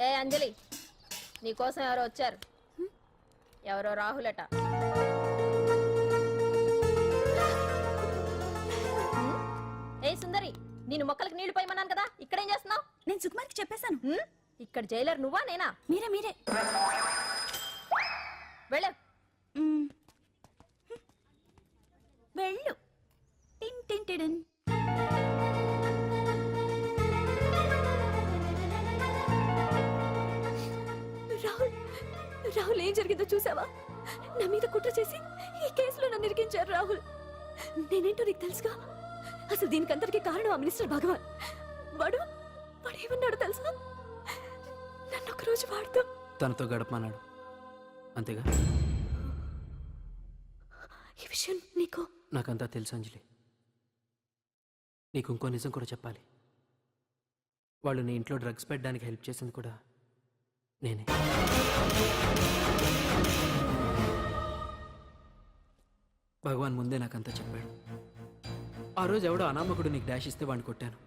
ఏ అంజలి, నీకోసం ఎవరో వచ్చారు. ఎవరో రాహులట. ఏ సుందరి, నేను మొక్కలకు నీళ్లు పోయమన్నాను కదా, ఇక్కడేం చేస్తున్నావు? నేను సుకుమార్కి చెప్పేశాను. ఇక్కడ జైలర్ నువ్వా నేనా? మీరే వెళ్ళ వెళ్ళు. టిన్ టిన్ టిడిన్. రాహుల్ ఏం జరిగిందో చూసావా? నా మీద కుట్ర చేసి ఈ కేసులో నన్ను ఇరికించారు రాహుల్. నేనేంటో నీకు తెలుసుగా. అసలు దీనికంతటికీ కారణం ఆ మినిస్టర్ భగవాన్. వాడు ఏమన్నాడు తెలుసా? నన్ను ఒకరోజు వాడుతూ తనతో గడపమన్నాడు, అంతేగా? ఈ విషయం నీకు? నాకంతా తెలుసు అంజలి. నీకు ఇంకో నిజం కూడా చెప్పాలి. వాళ్ళు నీ ఇంట్లో డ్రగ్స్ పెట్టడానికి హెల్ప్ చేసింది కూడా నేనే. భగవాన్ ముందే నాకంతా చెప్పాడు. ఆ రోజు ఎవడో అనామకుడు నీకు డాష్ ఇస్తే వాడిని కొట్టాను.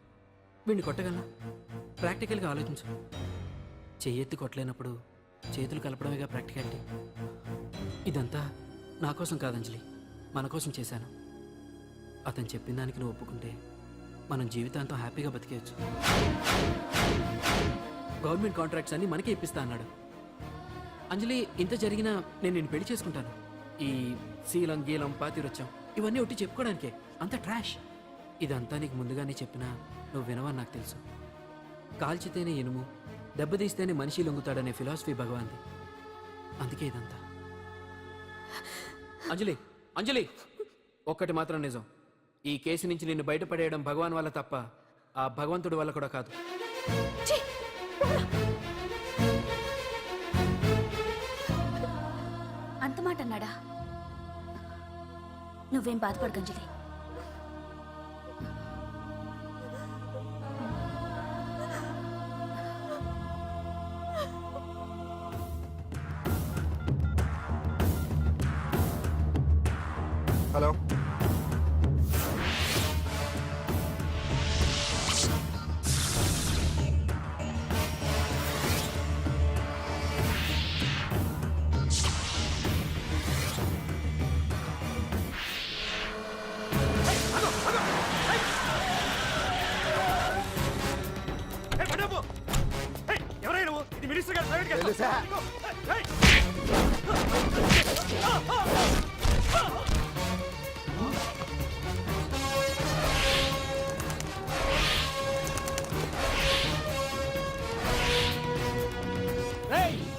వీడిని కొట్టగలనా? ప్రాక్టికల్గా ఆలోచించు. చెయ్యెత్తి కొట్టలేనప్పుడు చేతులు కలపడమేగా ప్రాక్టికాలిటీ. ఇదంతా నా కోసం కాదంజలి, మన కోసం చేశాను. అతను చెప్పిన దానికి నువ్వు ఒప్పుకుంటే మనం జీవితాంతం హ్యాపీగా బతికేయచ్చు. గవర్నమెంట్ కాంట్రాక్ట్స్ అన్ని మనకే ఇప్పిస్తా అన్నాడు. అంజలి, ఇంత జరిగినా నేను నిన్ను పెళ్లి చేసుకుంటాను. ఈ శీలం గీలం పాతిరొచ్చాం ఇవన్నీ ఒకటి చెప్పుకోవడానికే. అంత ట్రాష్. ఇదంతా నీకు ముందుగానే చెప్పినా నువ్వు వినవని నాకు తెలుసు. కాల్చితేనే ఇనుము, దెబ్బతీస్తేనే మనిషి లొంగుతాడనే ఫిలాసఫీ భగవాన్ది. అందుకే ఇదంతా. అంజలి అంజలి, ఒక్కటి మాత్రం నిజం. ఈ కేసు నుంచి నిన్ను బయటపడేయడం భగవాన్ వల్ల తప్ప ఆ భగవంతుడి వల్ల కూడా కాదు. అంత మాట అన్నాడా? నువ్వేం బాధపడకు అంజలి. హలో, ఎవరైనా ఇది మినిస్టర్ గారు ప్రైవేట్ తెలుసా?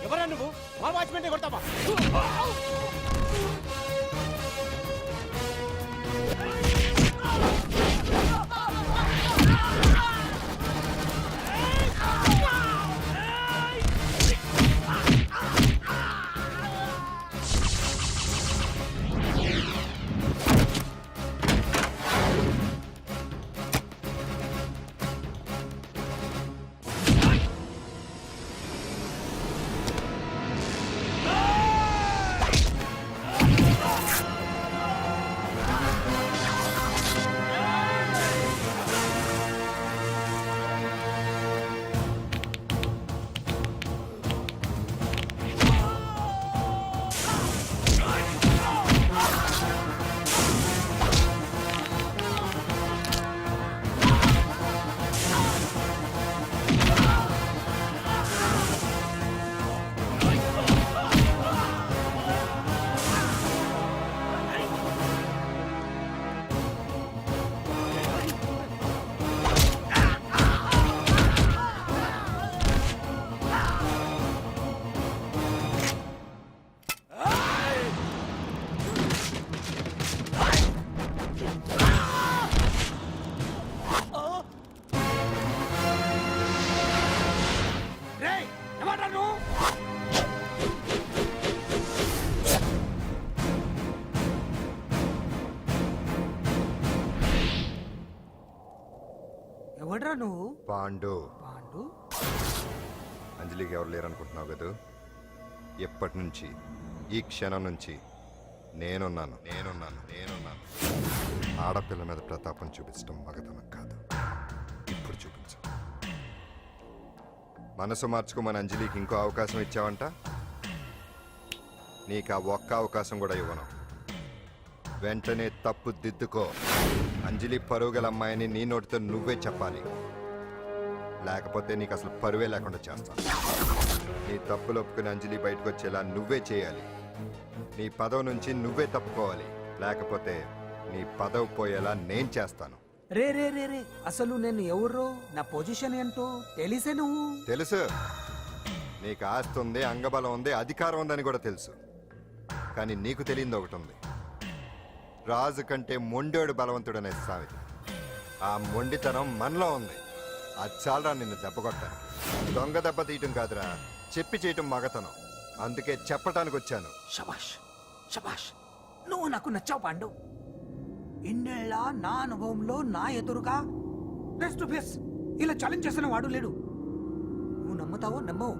ఎవరా నువ్వు? మా వాచ్మెంటే కొడతావా? ఎవడ్రా నువ్వు? పాండు. పాండు? అంజలికి ఎవరు లేరనుకుంటున్నావు కదా? ఎప్పటి నుంచి, ఈ క్షణం నుంచి నేనున్నాను. ఆడపిల్ల మీద ప్రతాపం చూపించడం మగతనం కాదు. ఇప్పుడు చూపించు. మనసు మార్చుకోమని అంజలికి ఇంకో అవకాశం ఇచ్చావంట. నీకు ఆ ఒక్క అవకాశం కూడా ఇవ్వను. వెంటనే తప్పు దిద్దుకో. అంజలి పరుగల అమ్మాయిని నీ నోటితో నువ్వే చెప్పాలి, లేకపోతే నీకు అసలు పరువే లేకుండా చేస్తాను. నీ తప్పులు ఒప్పుకుని అంజలి బయటకు వచ్చేలా నువ్వే చేయాలి. నీ పదవి నుంచి నువ్వే తప్పుకోవాలి, లేకపోతే నీ పదవి పోయేలా నేను చేస్తాను. రే రే రే రే అసలు నేను ఎవరో నా పొజిషన్ ఏంటో తెలిసే నువ్వు. తెలుసు, నీకు ఆస్తి ఉంది, అంగబలం ఉంది, అధికారం ఉందని కూడా తెలుసు. కానీ నీకు తెలియంది ఒకటి ఉంది. రాజు కంటే మొండోడు బలవంతుడనే సామెత. ఆ మొండితనం మనలో ఉంది. అది చాలరా నిన్ను దెబ్బ కొట్టాను. దొంగ దెబ్బ తీయటం కాదురా, చెప్పి చేయటం మగతనం. అందుకే చెప్పటానికి వచ్చాను. శబాష్ శబాష్, నువ్వు నాకు నచ్చావు పాండు. ఇన్నేళ్ళ నా అనుభవంలో నా ఎదురుగా ఫేస్ టు ఫేస్ ఇలా ఛాలెంజ్ చేసిన వాడు లేడు. నువ్వు నమ్ముతావో నమ్మవు,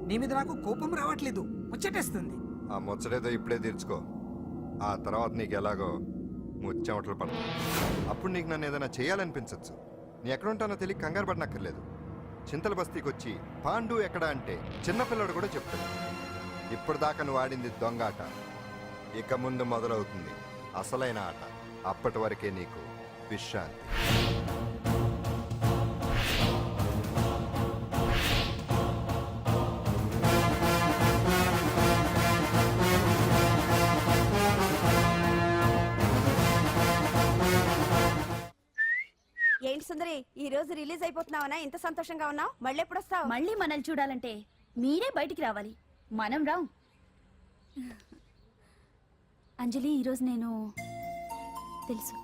నీ మీద నాకు కోపం రావట్లేదు, ముచ్చటేస్తుంది. ఆ ముచ్చటేదో ఇప్పుడే తీర్చుకో. ఆ తర్వాత నీకు ఎలాగో ముచ్చెమటలు పడతాయి. అప్పుడు నీకు నన్ను ఏదైనా చేయాలనిపించవచ్చు. నీ ఎక్కడుంటానో తెలియ కంగారు పడనక్కర్లేదు. చింతల బస్తీకి వచ్చి పాండు ఎక్కడ అంటే చిన్నపిల్లడు కూడా చెప్తాడు. ఇప్పుడు దాకా నువ్వు ఆడింది దొంగ ఆట. ఇక ముందు మొదలవుతుంది అసలైన ఆట. అప్పటి వరకే నీకు విశ్రాంతి. ఏంటి సుందరి, ఈ రోజు రిలీజ్ అయిపోతున్నావనా? ఇంత సంతోషంగా ఉన్నావు? మళ్ళీ ఎప్పుడు వస్తావు? మళ్ళీ మనల్ని చూడాలంటే మీరే బయటికి రావాలి, మనం రాం. అంజలి, ఈరోజు నేను తెలుసు,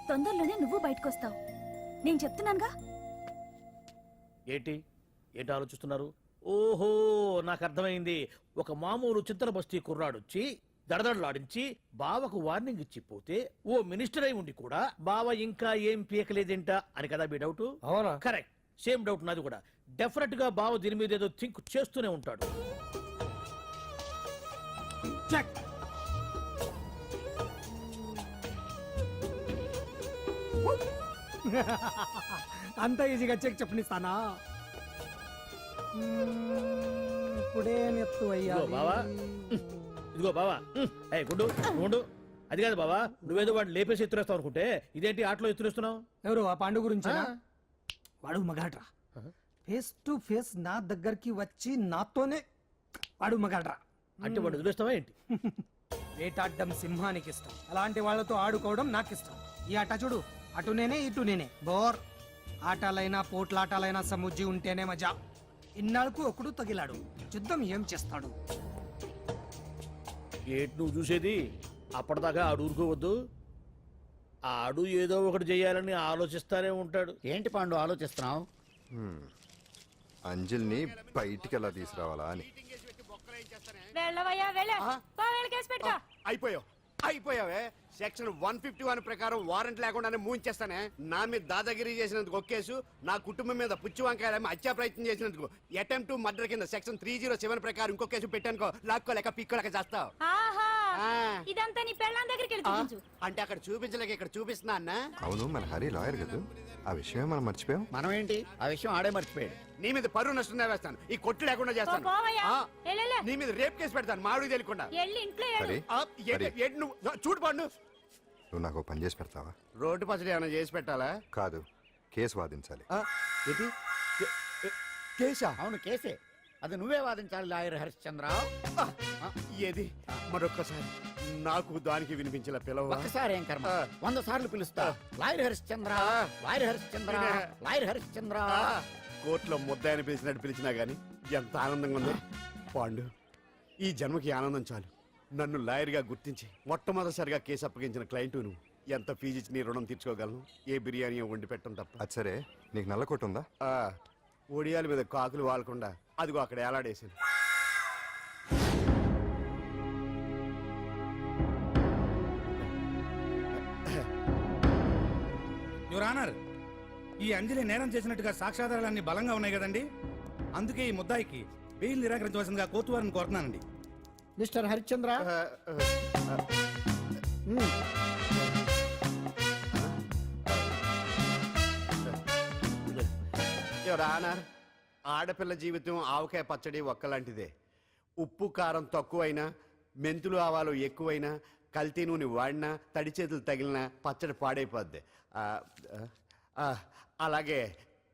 తొందరలోనే నువ్వు బయటకు వస్తావు. నేను చెప్తున్నానుగా. ఏంటి ఏంటి ఆలోచిస్తున్నారు? ఓహో, నాకు అర్థమైంది. ఒక మామూలు చింతల బస్తీ కుర్రాడొచ్చి దడదడలాడించి బావకు వార్నింగ్ ఇచ్చిపోతే ఓ మినిస్టర్ అయి ఉండి కూడా బావ ఇంకా ఏం పీకలేదేంట అని కదా మీ డౌట్? అవునా? కరెక్ట్, సేమ్ డౌట్ నాది కూడా. డెఫినెట్ గా బావ దీని మీద ఏదో థింక్ చేస్తూనే ఉంటాడు. చెక్. అంత ఈజీగా చెక్ చెప్పనిస్తానా? ఇప్పుడే నెత్తు అయ్యా. ఇదిగో బావా, ఇదిగో బావా. ఏ గుండు గుండు, అది కాదు బావా, నువ్వేదో వాడిని లేపేసి ఎత్తురేస్తావు అనుకుంటే ఇదేంటి ఆటలో ఎత్తురేస్తున్నావు? ఎవరు ఆ పాండు గురించి? ఆ. వాడు మగాడ్రా. ఫేస్ టు ఫేస్ నా దగ్గరికి వచ్చి నాతోనే వాడు మగాడ్రా. అంటే వాడు వదిలేస్తావా ఏంటి? వేటాడ్డం సింహానికి ఇష్టం, అలాంటి వాళ్ళతో ఆడుకోవడం నాకు ఇష్టం. ఈ ఆట చూడు, అటు నేనే ఇటు నేనే. బోర్. ఆటలైనా పోట్లాటాలైనా సముజ్జి ఉంటేనే మజా. ఇన్నాళ్ళకు ఒకడు తగిలాడు, యుద్ధం ఏం చేస్తాడు? ఏంటి నువ్వు చూసేది? అప్పటిదాకా ఆడు ఊరుకోవద్దు. ఆడు ఏదో ఒకటి చేయాలని ఆలోచిస్తానే ఉంటాడు. ఏంటి పాండు ఆలోచిస్తున్నావు? అంజలిని బయటికి ఎలా తీసుకురావాలా అని. అయిపోయావే. సెక్షన్ 151 ప్రకారం వారెంట్ లేకుండానే మూయించేస్తానే. నా మీద దాదాగిరి చేసినందుకు ఒక కేసు, నా కుటుంబం మీద పుచ్చి వంకాయలేమో హత్యా ప్రయత్నం చేసినందుకు అటెంప్ట్ టు మర్డర్ కింద సెక్షన్ 307 ప్రకారం ఇంకో కేసు పెట్టానుకో, లాక్కోలేక పిక్కోలేక చేస్తావు. ఇదంతా నీ పెళ్ళాం దగ్గరికి వెళ్ళి చూపించు. అంటే అక్కడ చూపించలేక ఇక్కడ చూపిస్తున్నా అన్న. అవును, మన హరి లాయర్ కదా, ఆ విషయమే మనం మర్చిపోయాం. మనం ఏంటి ఆ విషయం ఆడే మర్చిపోయాడు. నీ మీద పరువు నష్టం వేస్తాను, ఈ కొట్టు లేకుండా చేస్తాను. ఆ, నీ మీద రేప్ కేసు పెడతాను మాడు తెలియకుండా. హరి, ఆ, హరి, నువ్వు చూడు పండు. నువ్వు నాకు ఓ పని చేసి పెడతావా? రోడ్డు పచ్చడి ఏమైనా చేసి పెట్టాలా? కాదు, కేసు వాదించాలి. ఏంటి కేసా? అవును కేసే, అది నువ్వే వాదించాలి లాయర్ హరిశ్చంద్ర. ఏది మరొక్కసారి నాకు దానికి వినిపించిన పిలవ. ఒక్కసారి ఏం కర్మ, 100 సార్లు పిలుస్తా. Lawyer Harishchandra, lawyer Harishchandra, lawyer Harishchandra. కోర్టులో ముద్దాయని పిలిచినట్టు పిలిచినా గానీ ఎంత ఆనందంగా ఉందో. పాండు, ఈ జన్మకి ఆనందం చాలు. నన్ను లాయర్గా గుర్తించి మొట్టమొదటిసారిగా కేసు అప్పగించిన క్లయింట్ నువ్వు. ఎంత ఫీజు ఇచ్చి నీ రుణం తీర్చుకోగలను? ఏ బిర్యానీ వండి పెట్టడం తప్ప. అది సరే, నీకు నల్ల కొట్టు ఉందా? ఒడియాల మీద కాకులు వాలకుండా అదిగో అక్కడ ఏలాడేసింది. యువర్ ఆనర్, ఈ అంజలి నేరం చేసినట్టుగా సాక్ష్యాధారాలన్నీ బలంగా ఉన్నాయి కదండి. అందుకే ఈ ముద్దాయికి బెయిల్ నిరాకరించవలసిందిగా కోర్టు వారిని కోరుతున్నానండి. మిస్టర్ హరిశ్చంద్ర, యువర్ ఆనర్, ఆడపిల్ల జీవితం ఆవకాయ పచ్చడి ఒక్కలాంటిదే. ఉప్పు కారం తక్కువైనా, మెంతులు ఆవాలు ఎక్కువైనా, కల్తీ నూనె వాడినా, తడి చేతులు తగిలినా పచ్చడి పాడైపోద్ది. ఆ, ఆ, అలాగే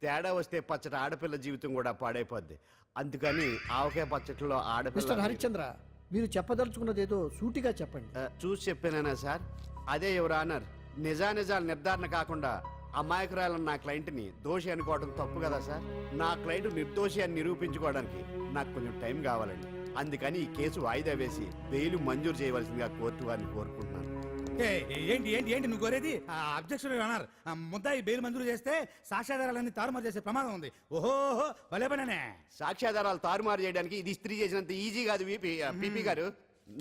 తేడా వస్తే పచ్చడి ఆడపిల్ల జీవితం కూడా పాడైపోద్ది. అందుకని ఆవకాయ పచ్చడిలో మిస్టర్ ఆడపిల్ల హరిశ్చంద్ర మీరు చెప్పదలుచుకున్నది ఏదో సూటిగా చెప్పండి. చూసి చెప్పానా సార్? అదే యువర్ ఆనర్, నిజానిజాలు నిర్ధారణ కాకుండా అమాయకురాలన్న నా క్లయింట్ని దోషి అనుకోవడం తప్పు కదా సార్? నా క్లయింట్ నిర్దోషి అని నిరూపించుకోవడానికి నాకు కొంచెం టైం కావాలండి. అందుకని ఈ కేసు వాయిదా వేసి బెయిల్ మంజూరు చేయవలసిందిగా కోర్టు వారిని కోరుకుంటున్నాను. ఏంటి ఏంటి ఏంటి నువ్వు కోరేది? అబ్జెక్షన్ అన్నారు. ముద్దాయి బెయిల్ మంజూరు చేస్తే సాక్ష్యాధారాలన్నీ తారుమారు చేసే ప్రమాదం ఉంది. ఓహో భలే పనేనే. సాక్ష్యాధారాలు తారుమారు చేయడానికి ఇది ఇస్త్రీ చేసినంత ఈజీ కాదు పీపీ గారు.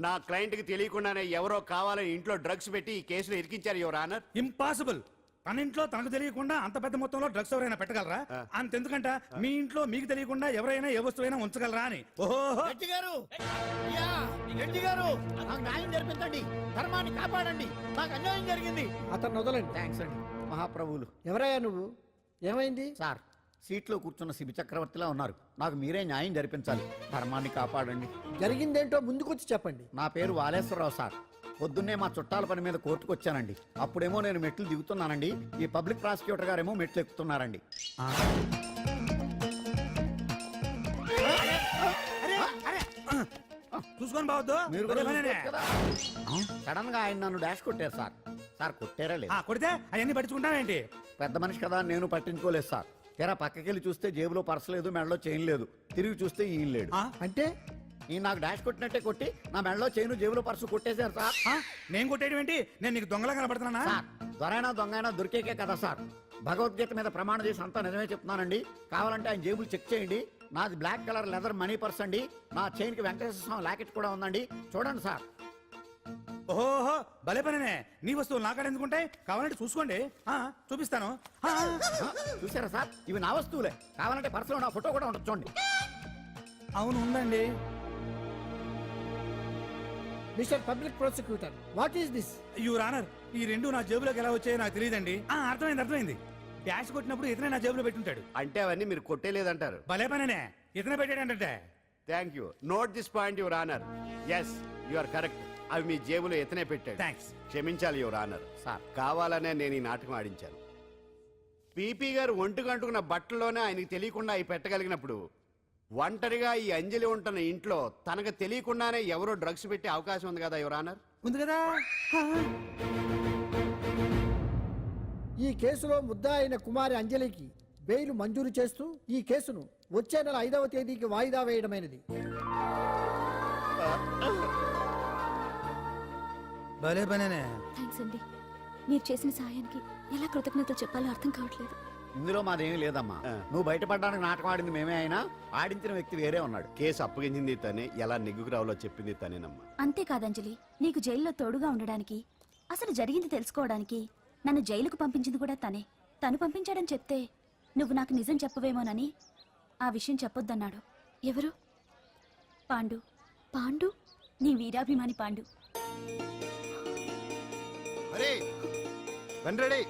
నా క్లయింట్కి తెలియకుండానే ఎవరో కావాలని ఇంట్లో డ్రగ్స్ పెట్టి ఈ కేసులో ఇరికించారు యువర్ ఆనర్. ఇంపాసిబుల్. తన ఇంట్లో తనకు తెలియకుండా అంత పెద్ద మొత్తంలో డ్రగ్స్ ఎవరైనా పెట్టగలరా? అంతెందుకంట మీ ఇంట్లో మీకు తెలియకుండా ఎవరైనా ఏ వస్తువైనా ఉంచగలరా అని. ఓహో రెడ్డి గారు, అయ్యా, రెడ్డి గారు, నాకు న్యాయం జరిపించండి, ధర్మాన్ని కాపాడండి, నాకు అన్యాయం జరిగింది. అతను వదలండి. థ్యాంక్స్ అండి మహాప్రభువులు. ఎవరయ్యా నువ్వు? ఏమైంది? సార్, సీట్లో కూర్చున్న శిబి చక్రవర్తిలా ఉన్నారు. నాకు మీరే న్యాయం జరిపించాలి, ధర్మాన్ని కాపాడండి. జరిగిందేంటో ముందుకొచ్చి చెప్పండి. నా పేరు వాలేశ్వరరావు సార్. పొద్దున్నే మా చుట్టాల పని మీద కోర్టుకు వచ్చానండి. అప్పుడేమో నేను మెట్లు దిగుతున్నానండి, ఈ పబ్లిక్ ప్రాసిక్యూటర్ గారేమో మెట్లు ఎక్కుతున్నారండి. చూసుకొని బావద్దు. మీరు కూడా సడన్ గా ఆయన నన్ను డాష్ కొట్టారు సార్. సార్ కొట్టారా లేదు? కొడితే అవన్నీ పట్టించుకుంటావేంటి? పెద్ద మనిషి కదా అని నేను పట్టించుకోలేదు సార్. తెరా పక్కకెళ్ళి చూస్తే జేబులో పర్స్ లేదు, మెడలో చైన్ లేదు. తిరిగి చూస్తే ఈయన లేడు. అంటే ఈ నాకు డాష్ కొట్టినట్టే కొట్టి నా మెడలో చైన్ జేబులో పర్సు కొట్టేశారు సార్. నేను కొట్టేయడం ఏంటి? నేను నీకు దొంగలా కనబడుతున్నా? సార్, దొరైనా దొంగైనా దొరికేకే కదా సార్. భగవద్గీత మీద ప్రమాణం చేసి అంతా నిజమే చెప్తున్నానండి. కావాలంటే ఆయన జేబులు చెక్ చేయండి. నాది black colour leather money purse అండి. నా చైన్కి వెంకటేశ్వర స్వామి లాకెట్ కూడా ఉందండి. చూడండి సార్. ఓహో భలే పనేనే. నీ వస్తువులు నాకాడ ఎందుకుంటాయి? కావాలంటే చూసుకోండి, చూపిస్తాను. చూసారా సార్, ఇవి నా వస్తువులే. కావాలంటే పర్సులో నా ఫోటో కూడా ఉండదు, చూడండి. అవును ఉందండి. Mister public prosecutor, what is this? Your honour, ఈ రెండు నా జేబులోకి ఎలా వచ్చాయో నాకు తెలియదండి. అర్థమైంది. డాష్ కొట్టినప్పుడు ఇతనే నా జేబులో పెట్టుంటాడు. అంటే అవన్నీ మీరు కొట్టేలేదంటారు? భలే పనేనే, ఇతనే పెట్టాడంటే. Thank you. Note this point your honour. Yes, you are correct. అవి మీ జేబులో ఎత్తనే పెట్టాడు. థ్యాంక్స్. క్షమించాలి యువర్ ఆనర్. సార్, కావాలనే నేను ఈ నాటకం ఆడించాను. పీపీ గారు ఒంటికి అంటుకున్న బట్టల్లోనే ఆయనకి తెలియకుండా అవి పెట్టగలిగినప్పుడు, ఒంటరిగా ఈ అంజలి ఉంటున్న ఇంట్లో తనకు తెలియకుండానే ఎవరో డ్రగ్స్ పెట్టే అవకాశం ఉంది కదా యువర్ ఆనర్. ఉంది కదా. ఈ కేసులో ముద్దా అయిన కుమారి అంజలికి బెయిల్ మంజూరు చేస్తూ ఈ కేసును వచ్చే నెల 5వ తేదీకి వాయిదా వేయడమైనది. భలే పనేనే. థ్యాంక్స్ అండి. మీరు చేసిన సహాయానికి ఎలా కృతజ్ఞతలు చెప్పాలో అర్థం కావట్లేదు. ఇందులో మాదేమీ లేదమ్మా. నువ్వు బయటపడడానికి నాటకం ఆడింది మేమే అయినా ఆడించిన వ్యక్తి వేరే ఉన్నాడు. కేసు అప్పగించింది తనే, ఎలా నెగ్గుకు రావాలో చెప్పింది తనేనమ్మా. అంతేకాదంజలి, నీకు జైల్లో తోడుగా ఉండడానికి, అసలు జరిగింది తెలుసుకోవడానికి నన్ను జైలుకు పంపించింది కూడా తనే. తను పంపించాడని చెప్తే నువ్వు నాకు నిజం చెప్పవేమోనని ఆ విషయం చెప్పొద్దన్నాడు. ఎవరు? పాండు. పాండు, నీ వీరాభిమాని పాండు. అరే రండి.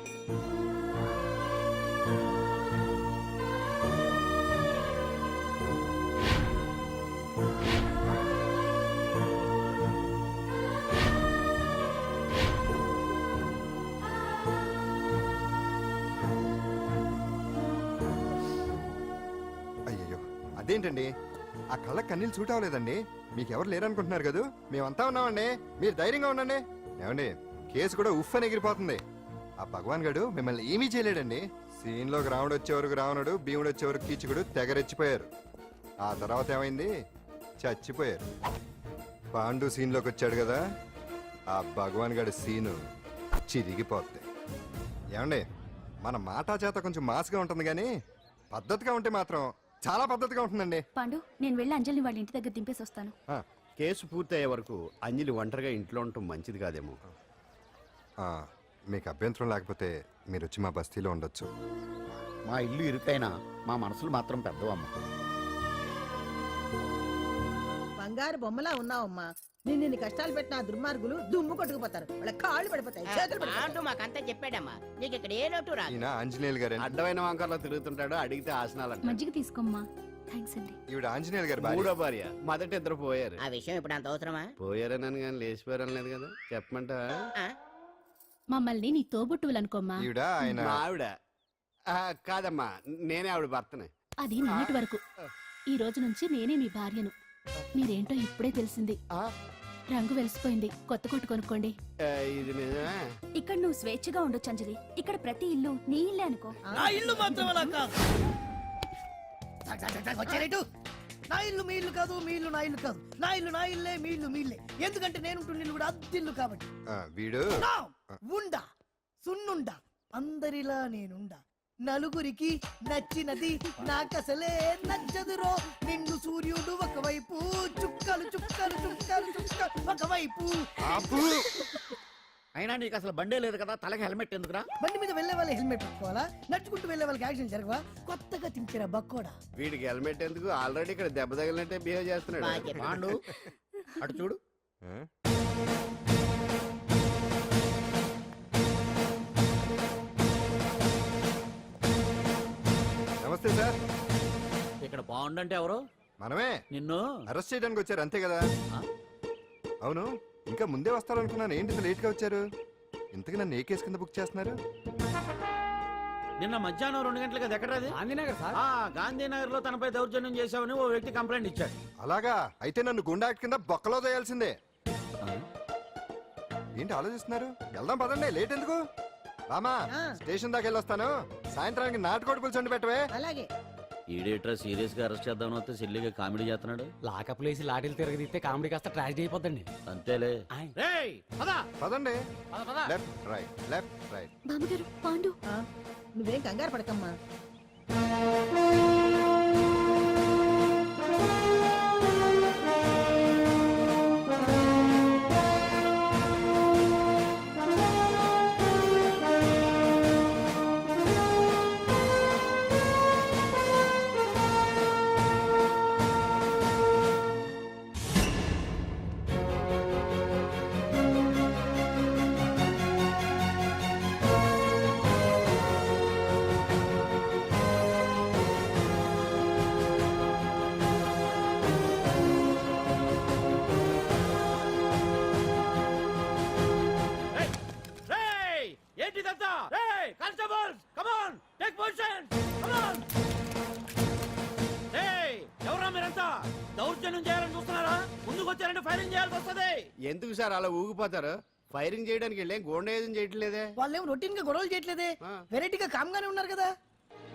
అయ్యయ్యో, అదేంటండి ఆ కళ్ళ కన్నీళ్ళు సూట్ అవ్వలేదండి. మీకెవరు లేరనుకుంటున్నారు కదా? మేమంతా ఉన్నామండి, మీరు ధైర్యంగా ఉండండి. ఏమండి, కేసు కూడా ఉఫ్ అని ఎగిరిపోతుంది. ఆ భగవాన్ గడు మిమ్మల్ని ఏమీ చేయలేడండి. సీన్లోకి రావణుడు వచ్చే వరకు రావణుడు, భీముడు వచ్చే వరకు కీచుకుడు తెగరెచ్చిపోయారు. ఆ తర్వాత ఏమైంది? చచ్చిపోయారు. పాండు సీన్లోకి వచ్చాడు కదా, ఆ భగవాన్ గడి సీను చిరిగిపోద్ది. ఏమండి, మన మాటా చేత కొంచెం మాస్గా ఉంటుంది కానీ పద్ధతిగా ఉంటే మాత్రం చాలా పద్ధతిగా ఉంటుందండి. పాండు, నేను వెళ్ళి అంజలిని వాళ్ళ ఇంటి దగ్గర దింపేసి వస్తాను. కేసు పూర్తయ్యే వరకు అంజలి ఒంటరిగా ఇంట్లో ఉండటం మంచిది కాదేమో. మీకు అభ్యంతరం లేకపోతే మీరు వచ్చి మా బస్తీలో ఉండొచ్చు. మా ఇల్లు ఇరుకైనా మా మనసులు మాత్రం పెద్దవమ్మ. బంగారు బొమ్మలా ఉన్నావమ్మా. నిన్ను కష్టాలు పెట్టిన ఆ దుర్మార్గులు దుమ్ము కొట్టుకుపోతారు వాళ్ళ కాళ్ళు పడిపోతాయి చేతులు పడిపోతాయి. అంటూ మాకంతా చెప్పాడమ్మా నీకు ఇక్కడ ఏ లోటు రాదు ఈయన ఆంజనేయులు గారు అడ్డమైన వంకర్లో తిరుగుతుంటాడు, అడిగితే ఆసనాలంట. మజ్జిగ తీసుకోమ్మా. థ్యాంక్స్ అండి. ఈవిడ ఆంజనేయులు గారు భార్య. మూడో భార్య, మొదట ఇద్దరు పోయారు. ఆ విషయం ఇప్పుడు అంత అవసరమా పోయారనని కానీ లేచిపోయారని లేదు కదా, చెప్పమంట. ఆ? మమ్మల్ని నీ తోబుట్టువులు అనుకోమ్మా. ఈవిడ ఆయన మా ఆవిడ కాదమ్మా, నేనే ఆవిడ భర్తనే. అది నిన్నటి వరకు. ఈ రోజు నుంచి నేనే మీ భార్యను. మీరేంటో ఇప్పుడే తెలిసింది. ఆ, రంగు వెలిసిపోయింది. కొత్త కొట్టు కొనుక్కోండి. ఇది నిజమే. ఇక్కడ నువ్వు స్వేచ్ఛగా ఉండొచ్చు అంజలి. ఇక్కడ ప్రతి ఇల్లు నీ ఇల్లే అనుకో. నా ఇల్లు మాత్రం అలా కాదు. వచ్చారేటు నా ఇల్లు మీ ఇల్లు కాదు, మీ ఇల్లు నా ఇల్లు కాదు. నా ఇల్లు నా ఇల్లే, మీ ఇల్లు మీ ఇల్లే. ఎందుకంటే నేను ఉంటున్న ఇల్లు కూడా అద్దిల్లు కాబట్టి. వీడు నా ఉండా సున్నుండా అందరిలా నేనుండా. నలుగురికి నచ్చినది నాకసలే నచ్చదురో. నిన్ను సూర్యుడు ఒకవైపు, చుక్కలు చుక్కలు చుక్కలు చుక్కలు ఒకవైపు. ఆపు. అయినా నీకు అసలు బండే లేదు కదా, తలకి హెల్మెట్ ఎందుకురా? బండి మీద వెళ్లే వాళ్ళు హెల్మెట్ పెట్టుకోవాలా? నడుచుకుంటూ వెళ్లే వాళ్ళకి యాక్షన్ జరగవా? కొత్తగా తింటారా బక్కోడా? వీడికి హెల్మెట్ ఎందుకు, ఆల్రెడీ ఇక్కడ దెబ్బ తగిలినట్టే బిహేవ్ చేస్తున్నాడు. బాగా చెప్పావు. పాండు అటు చూడు. ఆ? నమస్తే సార్. ఇక్కడ బాగుండంటే ఎవరు? మనమే నిన్ను అరెస్ట్ చేయడానికి వచ్చారు అంతే కదా? ఆ? అవును, ఇంకా ముందే వస్తారనుకున్నాను. ఏంటి లేట్ గా వచ్చారు? ఇంతకు నన్ను ఏ కేసు కింద బుక్ చేస్తున్నారు? నిన్న మధ్యాహ్నం 2 గంటలకు ఎక్కడది? గాంధీనగర్ సార్. గాంధీనగర్ లో తనపై దౌర్జన్యం చేశావని ఓ వ్యక్తి కంప్లైంట్ ఇచ్చాడు. అలాగా? అయితే నన్ను గుండా యాక్ట్ కింద బొక్కలో చేయాల్సిందే. ఏంటి ఆలోచిస్తున్నారు? వెళ్దాం పదండి, లేట్ ఎందుకు? రామా, స్టేషన్ దాకా వెళ్ళొస్తాను. సాయంత్రానికి నాటుకోడి పులుసు పెట్టవే. అలాగే ఈడేట్రా సీరియస్ గా అరెస్ట్ చేద్దాం వస్తే సిల్లిగా కామెడీ చేస్తున్నాడు. లాకప్ లేసి లాఠీలు తిరగదీస్తే కామెడీ కాస్త ట్రాజడీ అయిపోద్దండి. అంతేలే. పదండి. Left right, left right. బామ్మగారు, పాండు. నువ్వేం కంగారు పడకమ్మా. ఏంటిదంతా? Constables, come on, take position, come on. ఎవరా మీరంతా? దౌర్జన్యం చేయాలని చూస్తున్నారా? ముందుకు వచ్చారంటే ఫైరింగ్ చేయాల్సి వస్తుంది. ఎందుకు సార్ అలా ఊగిపోతారు? ఫైరింగ్ చేయడానికి వెళ్ళేం గోండేజం చేయట్లేదే. వాళ్ళేం రొటీన్ గా గొడవలు చేయట్లేదే, వెరైటీగా కామ్గానే ఉన్నారు కదా.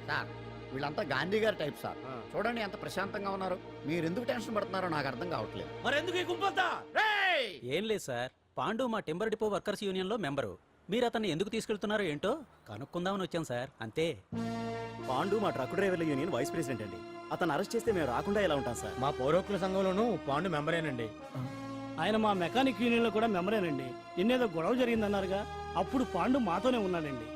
సార్ వీళ్ళంతా గాంధీ గారి టైప్ సార్. ఆ. చూడండి ఎంత ప్రశాంతంగా ఉన్నారు. మీరు ఎందుకు టెన్షన్ పడుతున్నారో నాకు అర్థం కావట్లేదు. మరెందుకు ఈ గుంపంతా? ఏం లేదు సార్, పాండు మా టింబర్ డిపో వర్కర్స్ యూనియన్ లో మెంబరు. మీరు అతన్ని ఎందుకు తీసుకెళ్తున్నారో ఏంటో కనుక్కుందామని వచ్చాం సార్, అంతే. పాండు మా ట్రక్ డ్రైవర్ల యూనియన్ వైస్ ప్రెసిడెంట్ అండి. అతను అరెస్ట్ చేస్తే మేము రాకుండా ఎలా ఉంటాం సార్? మా పౌరోక్ల సంఘంలోనూ పాండు మెంబరేనండి. ఆయన మా మెకానిక్ యూనియన్ లో కూడా మెంబరేనండి. నిన్నేదో గొడవ జరిగిందన్నారుగా, అప్పుడు పాండు మాతోనే ఉన్నాడండి.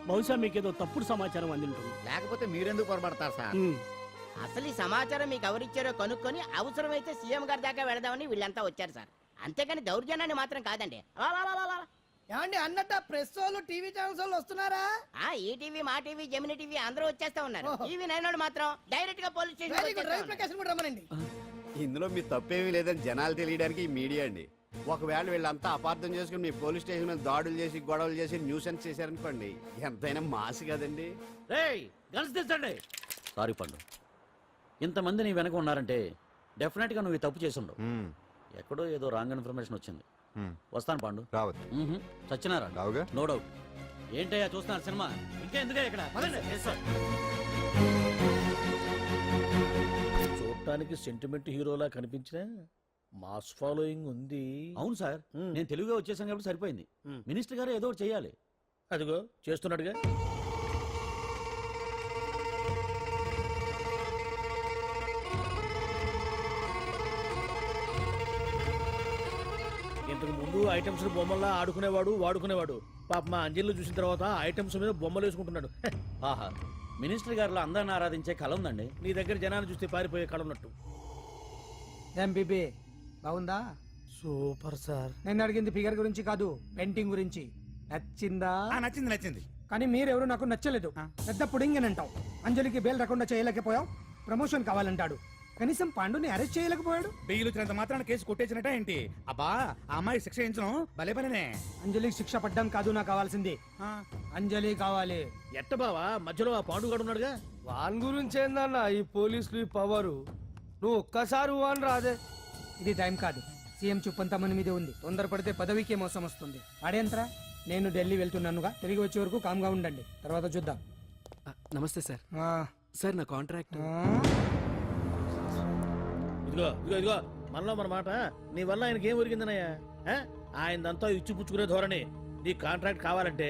బహుశా మీకేదో తప్పుడు సమాచారం అందింటుంది. లేకపోతే మీరెందుకు పొరపడతారు సార్? అసలు ఈ సమాచారం మీకు ఎవరిచ్చారో కనుక్కొని అవసరమైతే సీఎం గారి దాకా వెళదామని వీళ్ళంతా వచ్చారు సార్. అంతేకాని దౌర్జన్యాన్ని మాత్రం కాదండి. ఏమండి అన్నట్టు ప్రెస్ వాళ్ళు టీవీ ఛానల్స్ వాళ్ళు వస్తున్నారా? ఈ టీవీ, మా టీవీ, జమిని టీవీ అందరూ వచ్చేస్తా ఉన్నారు. ఓహో. టీవీ నైన్ మాత్రం డైరెక్ట్ గా police very good, Ravi station. Prakasam కూడా రమ్మనండి. ఇందులో మీ తప్పేమీ లేదని జనాలు తెలియడానికి ఈ మీడియా అండి. ఒకవేళ వీళ్ళంతా అపార్థం చేసుకుని మీ పోలీస్ స్టేషన్ మీద దాడులు చేసి గొడవలు చేసి న్యూసెన్స్ చేశారనుకోండి, ఎంతైనా మాసి కదండి. గన్స్ తెచ్చండి. సారీ పండు, ఇంతమంది నీ వెనక ఉన్నారంటే డెఫినెట్ గా నువ్వు ఈ తప్పు చేసి ఉండవు. ఎక్కడో ఏదో రాంగ్ ఇన్ఫర్మేషన్ వచ్చింది. వస్తాను పాండు. రావద్దు. చచ్చినారా? రావుగా. No doubt. ఏంటయ్యా చూస్తున్నారు సినిమా? ఇంకా ఎందుకే ఇక్కడ? చూడటానికి సెంటిమెంట్ హీరోలా కనిపించిన మాస్ ఫాలోయింగ్ ఉంది. అవును సార్, నేను తెలుగుగా వచ్చేసాను కాబట్టి సరిపోయింది. మినిస్టర్ గారు ఏదో ఒకటి చేయాలి. అదిగో చేస్తున్నాడుగా. ఇంతకు ముందు ఐటమ్స్ బొమ్మల్లా ఆడుకునేవాడు, వాడుకునేవాడు. పాప మా అంజలిలో చూసిన తర్వాత ఐటమ్స్ మీద బొమ్మలు వేసుకుంటున్నాడు. ఆహా, మినిస్టర్ గారిలో అందరిని ఆరాధించే కళ ఉందండి. నీ దగ్గర జనాన్ని చూస్తే పారిపోయే కళ ఉన్నట్టు. ఎంబీబీ బాగుందా? Super sir. నేను అడిగింది ఫిగర్ గురించి కాదు, పెయింటింగ్ గురించి. నచ్చిందా? నచ్చింది నచ్చింది. కానీ మీరెవరు నాకు నచ్చలేదు. పెద్ద పుడింగ్ అని అంటావు, అంజలికి బెయిల్ రాకుండా చేయలేకపోయావు, ప్రమోషన్ కావాలంటాడు. కనీసం పాండుని అరెస్ట్ చేయలేకపోయాడు. బెయిల్ వచ్చినంత మాత్రాన కేసు కొట్టేసినట్ట ఏంటి? అబ్బా ఆ అమ్మాయి శిక్ష వేయించడం భలే పనినే. అంజలికి శిక్ష పడ్డం కాదు నాకు కావాల్సింది, అంజలి కావాలి. ఎట్ట బావా మధ్యలో ఆ పాండుగాడు ఉన్నాడుగా. వాన్ గురించి ఏందన్న ఈ పోలీసులు ఈ పవరు? నువ్వు ఒక్కసారి వాన్ రాదే. ఇది టైం కాదు, సీఎం చూపంతా మన మీదే ఉంది. తొందరపడితే పదవికే మోసం వస్తుంది. వాడేంట్రా? నేను ఢిల్లీ వెళ్తున్నానుగా, తిరిగి వచ్చే వరకు కామ్గా ఉండండి, తర్వాత చూద్దాం. నమస్తే సార్. ఆ, సార్ నా కాంట్రాక్ట్. ఆ, ఇదిగో ఇదిగో ఇదిగో మనలో మన మాట. నీ వల్ల ఆయనకి ఏం ఒరిగిందనయ్యా? ఆయనదంతా ఇచ్చి పుచ్చుకునే ధోరణి. నీ కాంట్రాక్ట్ కావాలంటే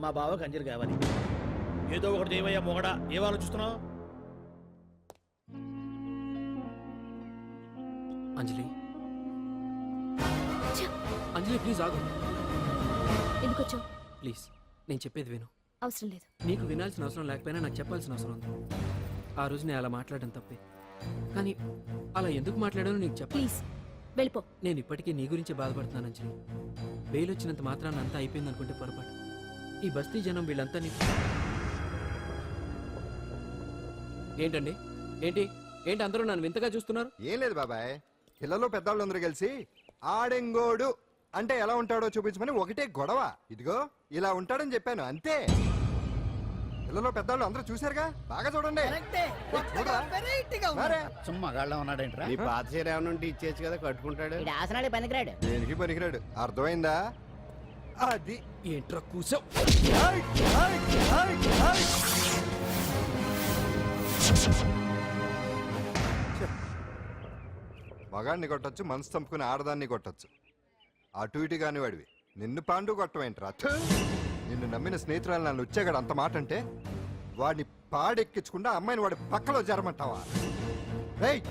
మా బావకి అంజలి కావాలి. ఏదో ఒకటి దేవయ్యా మొగడా, ఏం ఆలోచిస్తున్నావు? అంజలి, అంజలి ప్లీజ్ ఆగు. ఎందుకు వచ్చావు? ప్లీజ్ నేను చెప్పేది విను. అవసరం లేదు. నీకు వినాల్సిన అవసరం లేకపోయినా నాకు చెప్పాల్సిన అవసరం ఉంది. ఆ రోజు నేను అలా మాట్లాడడం తప్పే, కానీ అలా ఎందుకు మాట్లాడానో నీకు చెప్ప. ప్లీజ్ వెళ్ళిపో. నేను ఇప్పటికీ నీ గురించి బాధపడుతున్నాను అంజలి. బెయిల్ వచ్చినంత మాత్రాన అంతా అయిపోయింది అనుకుంటే పొరపాటు. ఈ బస్తీ జనం వీళ్ళంతా నీ... ఏంటండి? ఏంటి ఏంటి అందరూ నన్ను వింతగా చూస్తున్నారు? ఏం లేదు బాబాయ్, పిల్లలు పెద్దవాళ్ళందరూ కలిసి ఆడెంగోడు అంటే ఎలా ఉంటాడో చూపించమని ఒకటే గొడవ. ఇదిగో ఇలా ఉంటాడని చెప్పాను అంతే. పిల్లలు పెద్దవాళ్ళు అందరూ చూశారుగా, బాగా చూడండి. మరే. సుమ్మా గాళ్ళ ఉన్నాడేంట్రా? నీ పాత చీర ఏమైనా ఉంటే ఇచ్చేచ్చు కదా, కట్టుకుంటాడు. ఇది ఆసనాలే పనికిరాడు. దేనికి పనికిరాడు, అర్థమైందా? అది ఏంట్రా కూసావ్? మగాడిని కొట్టచ్చు, మనసు చంపుకుని ఆడదాన్ని కొట్టచ్చు. అటు ఇటు కాని వాడివి నిన్ను పాండు కొట్టమేంట్రా? నిన్ను నమ్మిన స్నేహితురాలు నన్ను వచ్చాగాడు అంత మాట అంటే వాడిని పాడెక్కించకుండా అమ్మాయిని వాడి పక్కలో జరమంటావా? ఏయ్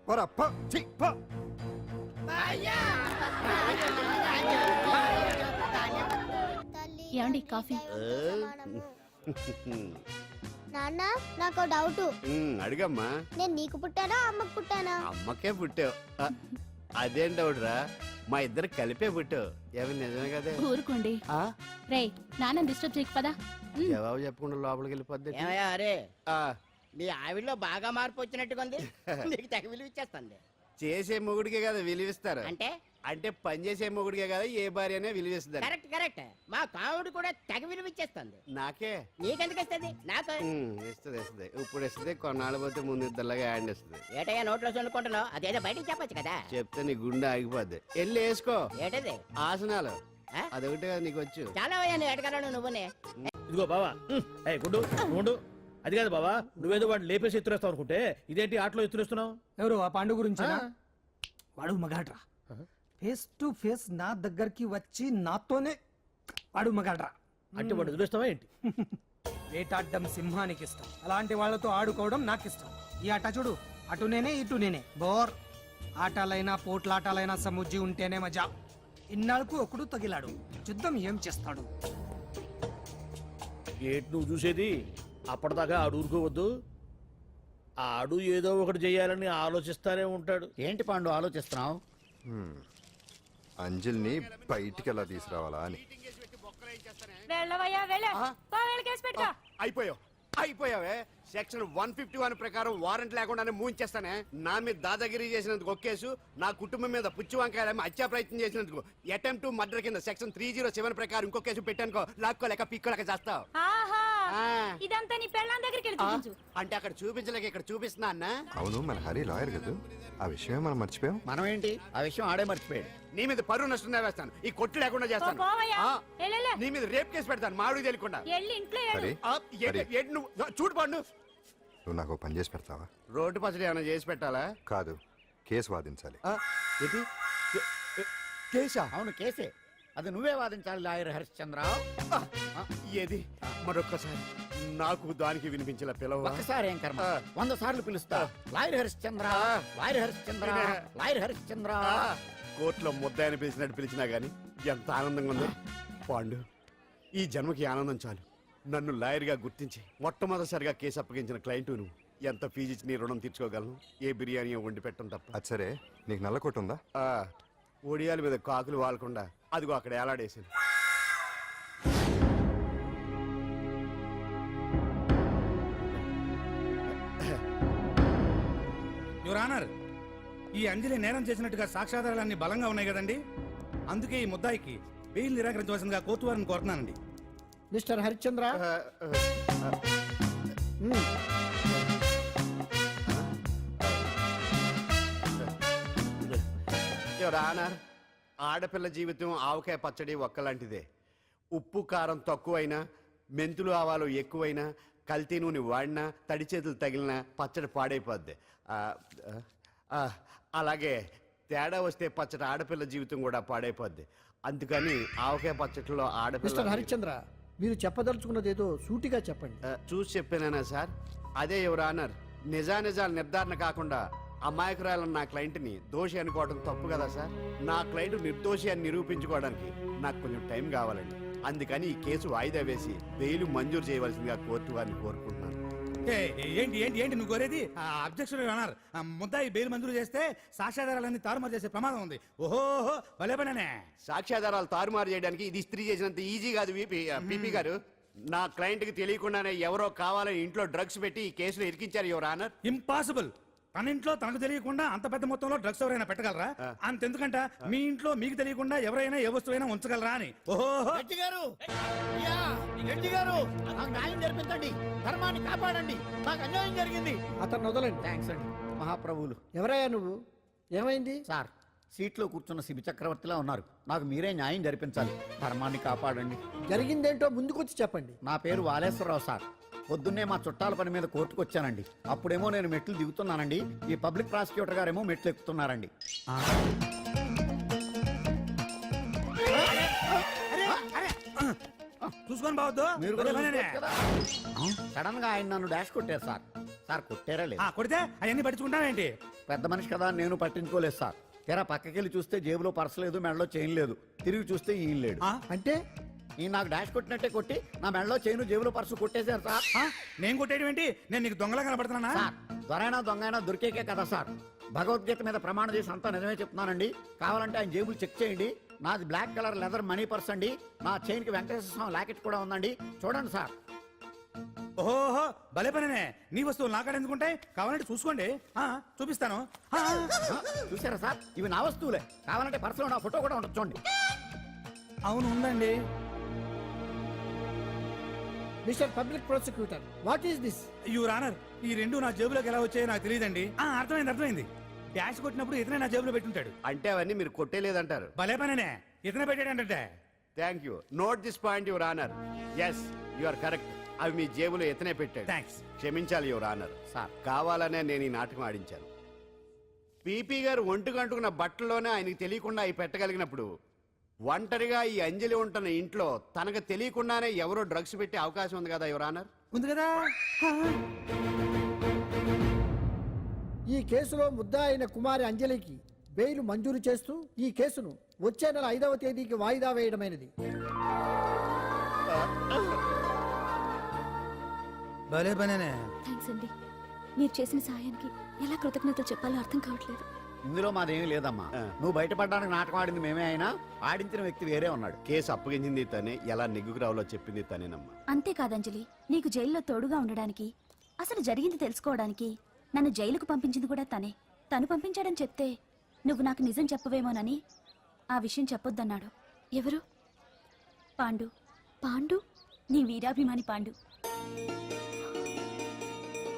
పోరా, పో, ఛీ, పో. ఏమండి కాఫీ? నాన్న నాకు డౌట్. అడిగమ్మా. నేను నీకు పుట్టానా అమ్మకు పుట్టానా? అమ్మకే పుట్టావు. అదేం డౌట్ రా, మా ఇద్దరు కలిపే పుట్టావు. ఏమి నిజమే కదే? ఊరుకోండి. రే నాన్న డిస్టర్బ్ చేయకు పదా. జవాబు చెప్పకుండా లోపలికి వెళ్ళిపోద్ది. ఏమయ్యా అరే, నీ ఆవిడలో బాగా మార్పు వచ్చినట్టుగా ఉంది. నీకు తెగ విలువ ఇచ్చేస్తుంది. చేసే మొగుడికే కదా విలువిస్తారు. అంటే అంటే పని చేసే మొగుడికే కదా ఏ భార్య అనే విలువిస్తారు. Correct correct. మా కావుడు కూడా తెగ విలువ ఇచ్చేస్తుంది. నాకే నీకెందుకు ఇస్తుంది? నాకు ఇస్తుంది ఇస్తుంది. ఇప్పుడు ఇస్తుంది, కొన్నాళ్ళు పోతే ముందు ఇద్దరులాగా హ్యాండ్ ఇస్తుంది. ఏటయ్యా నోట్లో చల్లుకుంటున్నావు? అదేదో బయటికి చెప్పొచ్చు కదా. చెప్తే నీ గుండె ఆగిపోద్ది. వెళ్ళి వేసుకో ఏటది? ఆసనాలు. అదొకటి కదా నీకు వచ్చు. చాలా అయ్యా నువ్వు ఎడగలను నువ్వునే. ఇదిగో బావా, గుడ్డు ఉండు. అది కాదు బావా, నువ్వేదో వాడిని లేపేసి ఎత్తురేస్తావు అనుకుంటే ఇదేంటి ఆటలో ఎత్తురేస్తున్నావు? ఎవరు ఆ పాండు గురించి? వాడు మగాడ్రా. ఫేస్ టు ఫేస్ నా దగ్గరికి వచ్చి నాతోనే వాడు మగాడ్రా. అంటే వాడు వదిలేస్తావా ఏంటి? వేటాడ్డం సింహానికి ఇష్టం, అలాంటి వాళ్ళతో ఆడుకోవడం నాకు ఇష్టం. ఈ ఆట చూడు, అటు నేనే ఇటు నేనే. బోర్. ఆటలైనా పోట్లాటాలైనా సముజ్జి ఉంటేనే మజా. ఇన్నాళ్ళకు ఒకడు తగిలాడు, యుద్ధం ఏం చేస్తాడు? ఏంటి నువ్వు చూసేది? అప్పటిదాకా ఆడు ఊరుకోవద్దు. ఆడు ఏదో ఒకటి చెయ్యాలని ఆలోచిస్తానే ఉంటాడు. ఏంటి పాండు ఆలోచిస్తున్నావు? అంజలిని బయటికి ఎలా తీసుకురావాలా అని. అయిపోయావు అయిపోయావే. సెక్షన్ 151 ప్రకారం వారెంట్ లేకుండానే మూయించేస్తానే. నా మీద దాదాగిరి చేసినందుకు ఒక కేసు, నా కుటుంబం మీద పుచ్చి వంకాయ హత్యా ప్రయత్నం చేసినందుకు అటెంప్ట్ టు మర్డర్ కింద సెక్షన్ 307 ప్రకారం ఇంకో కేసు పెట్టానుకో, లాక్కోలేక పిక్కోలేక చేస్తావు. ఇదంతా నీ పెళ్ళాం దగ్గరికి వెళ్ళి చూపించు. అంటే అక్కడ చూపించలేక ఇక్కడ చూపిస్తున్నా అన్న. అవును, మన హరి లాయర్ కదా, ఆ విషయమే మనం మర్చిపోయాం. మనం ఏంటి ఆ విషయం ఆడే మర్చిపోయాడు. నీ మీద పరువు నష్టం వేస్తాను, ఈ కొట్టు లేకుండా చేస్తాను. నీ మీద రేప్ కేసు పెడతాను మాడు తెలియకుండా. హరి, నువ్వు చూడు పండు, నువ్వు నాకు పని చేసి పెడతావా? రోడ్డు పచ్చడి ఏమైనా చేసి పెట్టాలా? కాదు, కేసు వాదించాలి. ఏంటి కేసా? అవును కేసే, అది నువ్వే వాదించాలి లాయర్ హరిశ్చంద్ర. ఏది మరొక్కసారి నాకు దానికి వినిపించిన పిలవ. ఒక్కసారి ఏం కర్మ, 100 సార్లు పిలుస్తా. Lawyer Harishchandra, lawyer Harishchandra, lawyer Harishchandra. కోర్టులో ముద్దాయని పిలిచినట్టు పిలిచినా గానీ ఎంత ఆనందంగా ఉంది పాండు. ఈ జన్మకి ఆనందం చాలు. నన్ను లాయర్గా గుర్తించి మొట్టమొదటిసారిగా కేసు అప్పగించిన క్లయింట్ నువ్వు. ఎంత ఫీజు ఇచ్చి నీ రుణం తీర్చుకోగలను? ఏ బిర్యానీ వండి పెట్టడం తప్ప. అది సరే, నీకు నల్ల కొట్టు ఉందా? ఒడియాల మీద కాకులు వాలకుండా అదిగో అక్కడ ఏలాడేసింది. యువర్ ఆనర్, ఈ అంజలి నేరం చేసినట్టుగా సాక్ష్యాధారాలన్నీ బలంగా ఉన్నాయి కదండి. అందుకే ఈ ముద్దాయికి బెయిల్ నిరాకరించవలసిందిగా కోర్టు వారిని కోరుతున్నానండి. మిస్టర్ హరిశ్చంద్ర, యువర్ ఆనర్, ఆడపిల్ల జీవితం ఆవకాయ పచ్చడి ఒక్కలాంటిదే. ఉప్పు కారం తక్కువైనా, మెంతులు ఆవాలు ఎక్కువైనా, కల్తీ నూనె వాడినా, తడి చేతులు తగిలినా పచ్చడి పాడైపోద్ది. అలాగే తేడా వస్తే పచ్చడి ఆడపిల్ల జీవితం కూడా పాడైపోద్ది. అందుకని ఆవకాయ పచ్చడిలో మిస్టర్ ఆడపిల్ల... హరిశ్చంద్ర, మీరు చెప్పదలుచుకున్నది ఏదో సూటిగా చెప్పండి. చూసి చెప్పానా సార్? అదే యువర్ ఆనర్, నిజానిజాలు నిర్ధారణ కాకుండా అమాయకురాలన్న నా క్లయింట్ని దోషి అనుకోవడం తప్పు కదా సార్? నా క్లయింట్ నిర్దోషి అని నిరూపించుకోవడానికి నాకు కొంచెం టైం కావాలండి. అందుకని ఈ కేసు వాయిదా వేసి బెయిల్ మంజూరు చేయవలసిందిగా కోర్టు వారిని కోరుకుంటున్నాను. ఏంటి ఏంటి ఏంటి నువ్వు కోరేది? అబ్జెక్షన్ యువర్ ఆనర్, ముద్దాయి బెయిల్ మంజూరు చేస్తే సాక్ష్యాధారాలన్నీ తారుమారు చేసే ప్రమాదం ఉంది. ఓహో భలే పనేనే. సాక్ష్యాధారాలు తారుమారు చేయడానికి ఇది ఇస్త్రీ చేసినంత ఈజీ కాదు పీపీ గారు. నా క్లయింట్కి తెలియకుండానే ఎవరో కావాలని ఇంట్లో డ్రగ్స్ పెట్టి ఈ కేసులో ఇరికించారు యువర్ ఆనర్. ఇంపాసిబుల్. తన ఇంట్లో తనకు తెలియకుండా అంత పెద్ద మొత్తంలో డ్రగ్స్ ఎవరైనా పెట్టగలరా? అంతెందుకంట మీ ఇంట్లో మీకు తెలియకుండా ఎవరైనా ఏ వస్తువైనా ఉంచగలరా అని. ఓహో రెడ్డి గారు, అయ్యా, రెడ్డి గారు, నాకు న్యాయం జరిపించండి, ధర్మాన్ని కాపాడండి, నాకు అన్యాయం జరిగింది. అతను వదలండి. థ్యాంక్స్ అండి మహాప్రభువులు. ఎవరయ్యా నువ్వు? ఏమైంది? సార్, సీట్లో కూర్చున్న శిబి చక్రవర్తిలా ఉన్నారు. నాకు మీరే న్యాయం జరిపించాలి, ధర్మాన్ని కాపాడండి. జరిగిందేంటో ముందుకొచ్చి చెప్పండి. నా పేరు వాలేశ్వరరావు సార్. పొద్దున్నే మా చుట్టాల పని మీద కోర్టుకు వచ్చానండి. అప్పుడేమో నేను మెట్లు దిగుతున్నానండి, ఈ పబ్లిక్ ప్రాసిక్యూటర్ గారేమో మెట్లు ఎక్కుతున్నారండి. చూసుకొని బావద్దు. మీరు కూడా చూసుకోవచ్చు కదా. సడన్ గా ఆయన నన్ను డాష్ కొట్టారు సార్. సార్ కొట్టారా లేదు? కొడితే అవన్నీ పట్టించుకుంటావేంటి? పెద్ద మనిషి కదా అని నేను పట్టించుకోలేదు సార్. తెరా పక్కకెళ్ళి చూస్తే జేబులో పర్స్ లేదు, మెడలో చైన్ లేదు. తిరిగి చూస్తే ఈయన లేడు. అంటే ఈ నాకు డాష్ కొట్టినట్టే కొట్టి నా మెడలో చైన్ జేబులో పర్సు కొట్టేశారు సార్. నేను కొట్టేయడం ఏంటి? నేను నీకు దొంగలా కనబడుతున్నా? సార్, దొరైనా దొంగైనా దొరికేకే కదా సార్. భగవద్గీత మీద ప్రమాణం చేసి అంతా నిజమే చెప్తున్నానండి. కావాలంటే ఆయన జేబులు చెక్ చేయండి. నాది black colour leather money purse అండి. నా చైన్కి వెంకటేశ్వర స్వామి లాకెట్ కూడా ఉందండి. చూడండి సార్. ఓహో భలే పనే. నీ వస్తువులు నాకాడ ఎందుకుంటాయి? కావాలంటే చూసుకోండి, చూపిస్తాను. చూసారా సార్, ఇవి నా వస్తువులే. కావాలంటే పర్సులో నా ఫోటో కూడా ఉండొచ్చు చూడండి. అవును ఉందండి. Mister public prosecutor, what is this? Your honour, ఈ రెండు నా జేబులోకి ఎలా వచ్చాయో నాకు తెలియదండి. అర్థమైంది. డాష్ కొట్టినప్పుడు ఇతనే నా జేబులో పెట్టుంటాడు. అంటే అవన్నీ మీరు కొట్టేలేదంటారు? భలే పనే, ఇతనే పెట్టాడంటే. Thank you. Note this point your honour. Yes, you are correct. అవి మీ జేబులో ఎత్తనే పెట్టాడు. థ్యాంక్స్. క్షమించాలి యువర్ ఆనర్. సార్, కావాలనే నేను ఈ నాటకం ఆడించాను. పీపీ గారు ఒంటికి అంటుకున్న బట్టల్లోనే ఆయనకి తెలియకుండా అవి పెట్టగలిగినప్పుడు, ఒంటరిగా ఈ అంజలి ఉంటున్న ఇంట్లో తనకు తెలియకుండానే ఎవరో డ్రగ్స్ పెట్టే అవకాశం ఉంది కదా యువర్ ఆనర్. ఉంది కదా. ఈ కేసులో ముద్దా అయిన కుమారి అంజలికి బెయిల్ మంజూరు చేస్తూ ఈ కేసును వచ్చే నెల 5వ తేదీకి వాయిదా వేయడమైనది. భలే పనేనే. థ్యాంక్స్ అండి. మీరు చేసిన సహాయానికి ఎలా కృతజ్ఞతలు చెప్పాలో అర్థం కావట్లేదు. ఇందులో మాదేమీ లేదమ్మా. నువ్వు బయటపడడానికి నాటకం ఆడింది మేమే అయినా ఆడించిన వ్యక్తి వేరే ఉన్నాడు. కేసు అప్పగించింది తనే, ఎలా నెగ్గుకు రావాలో చెప్పింది తనేనమ్మా. అంతేకాదంజలి, నీకు జైల్లో తోడుగా ఉండడానికి, అసలు జరిగింది తెలుసుకోవడానికి నన్ను జైలుకు పంపించింది కూడా తనే. తను పంపించాడని చెప్తే నువ్వు నాకు నిజం చెప్పవేమోనని ఆ విషయం చెప్పొద్దన్నాడు. ఎవరు? పాండు. పాండు, నీ వీరాభిమాని పాండు.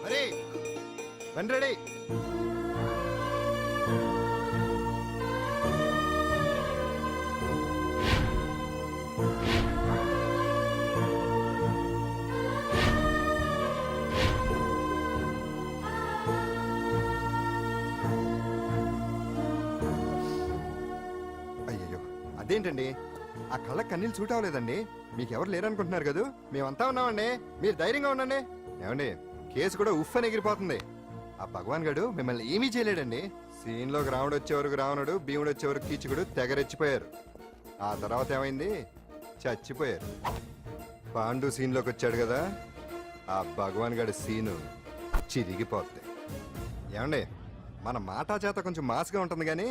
అరే రండి. అయ్యయ్యో, అదేంటండి ఆ కళ్ళ కన్నీళ్ళు సూట్ అవ్వలేదండి. మీకెవరు లేరనుకుంటున్నారు కదా? మేమంతా ఉన్నామండి, మీరు ధైర్యంగా ఉండండి. ఏమండి, కేసు కూడా ఉఫ్ అని ఎగిరిపోతుంది. ఆ భగవాన్ గడు మిమ్మల్ని ఏమీ చేయలేడండి. సీన్లోకి రావణుడు వచ్చే వరకు రావణుడు, భీముడు వచ్చే వరకు కీచుకుడు తెగరెచ్చిపోయారు. ఆ తర్వాత ఏమైంది? చచ్చిపోయారు. పాండు సీన్లోకి వచ్చాడు కదా, ఆ భగవాన్ గడి సీను చిరిగిపోద్ది. ఏమండి, మన మాటా చేత కొంచెం మాస్గా ఉంటుంది కానీ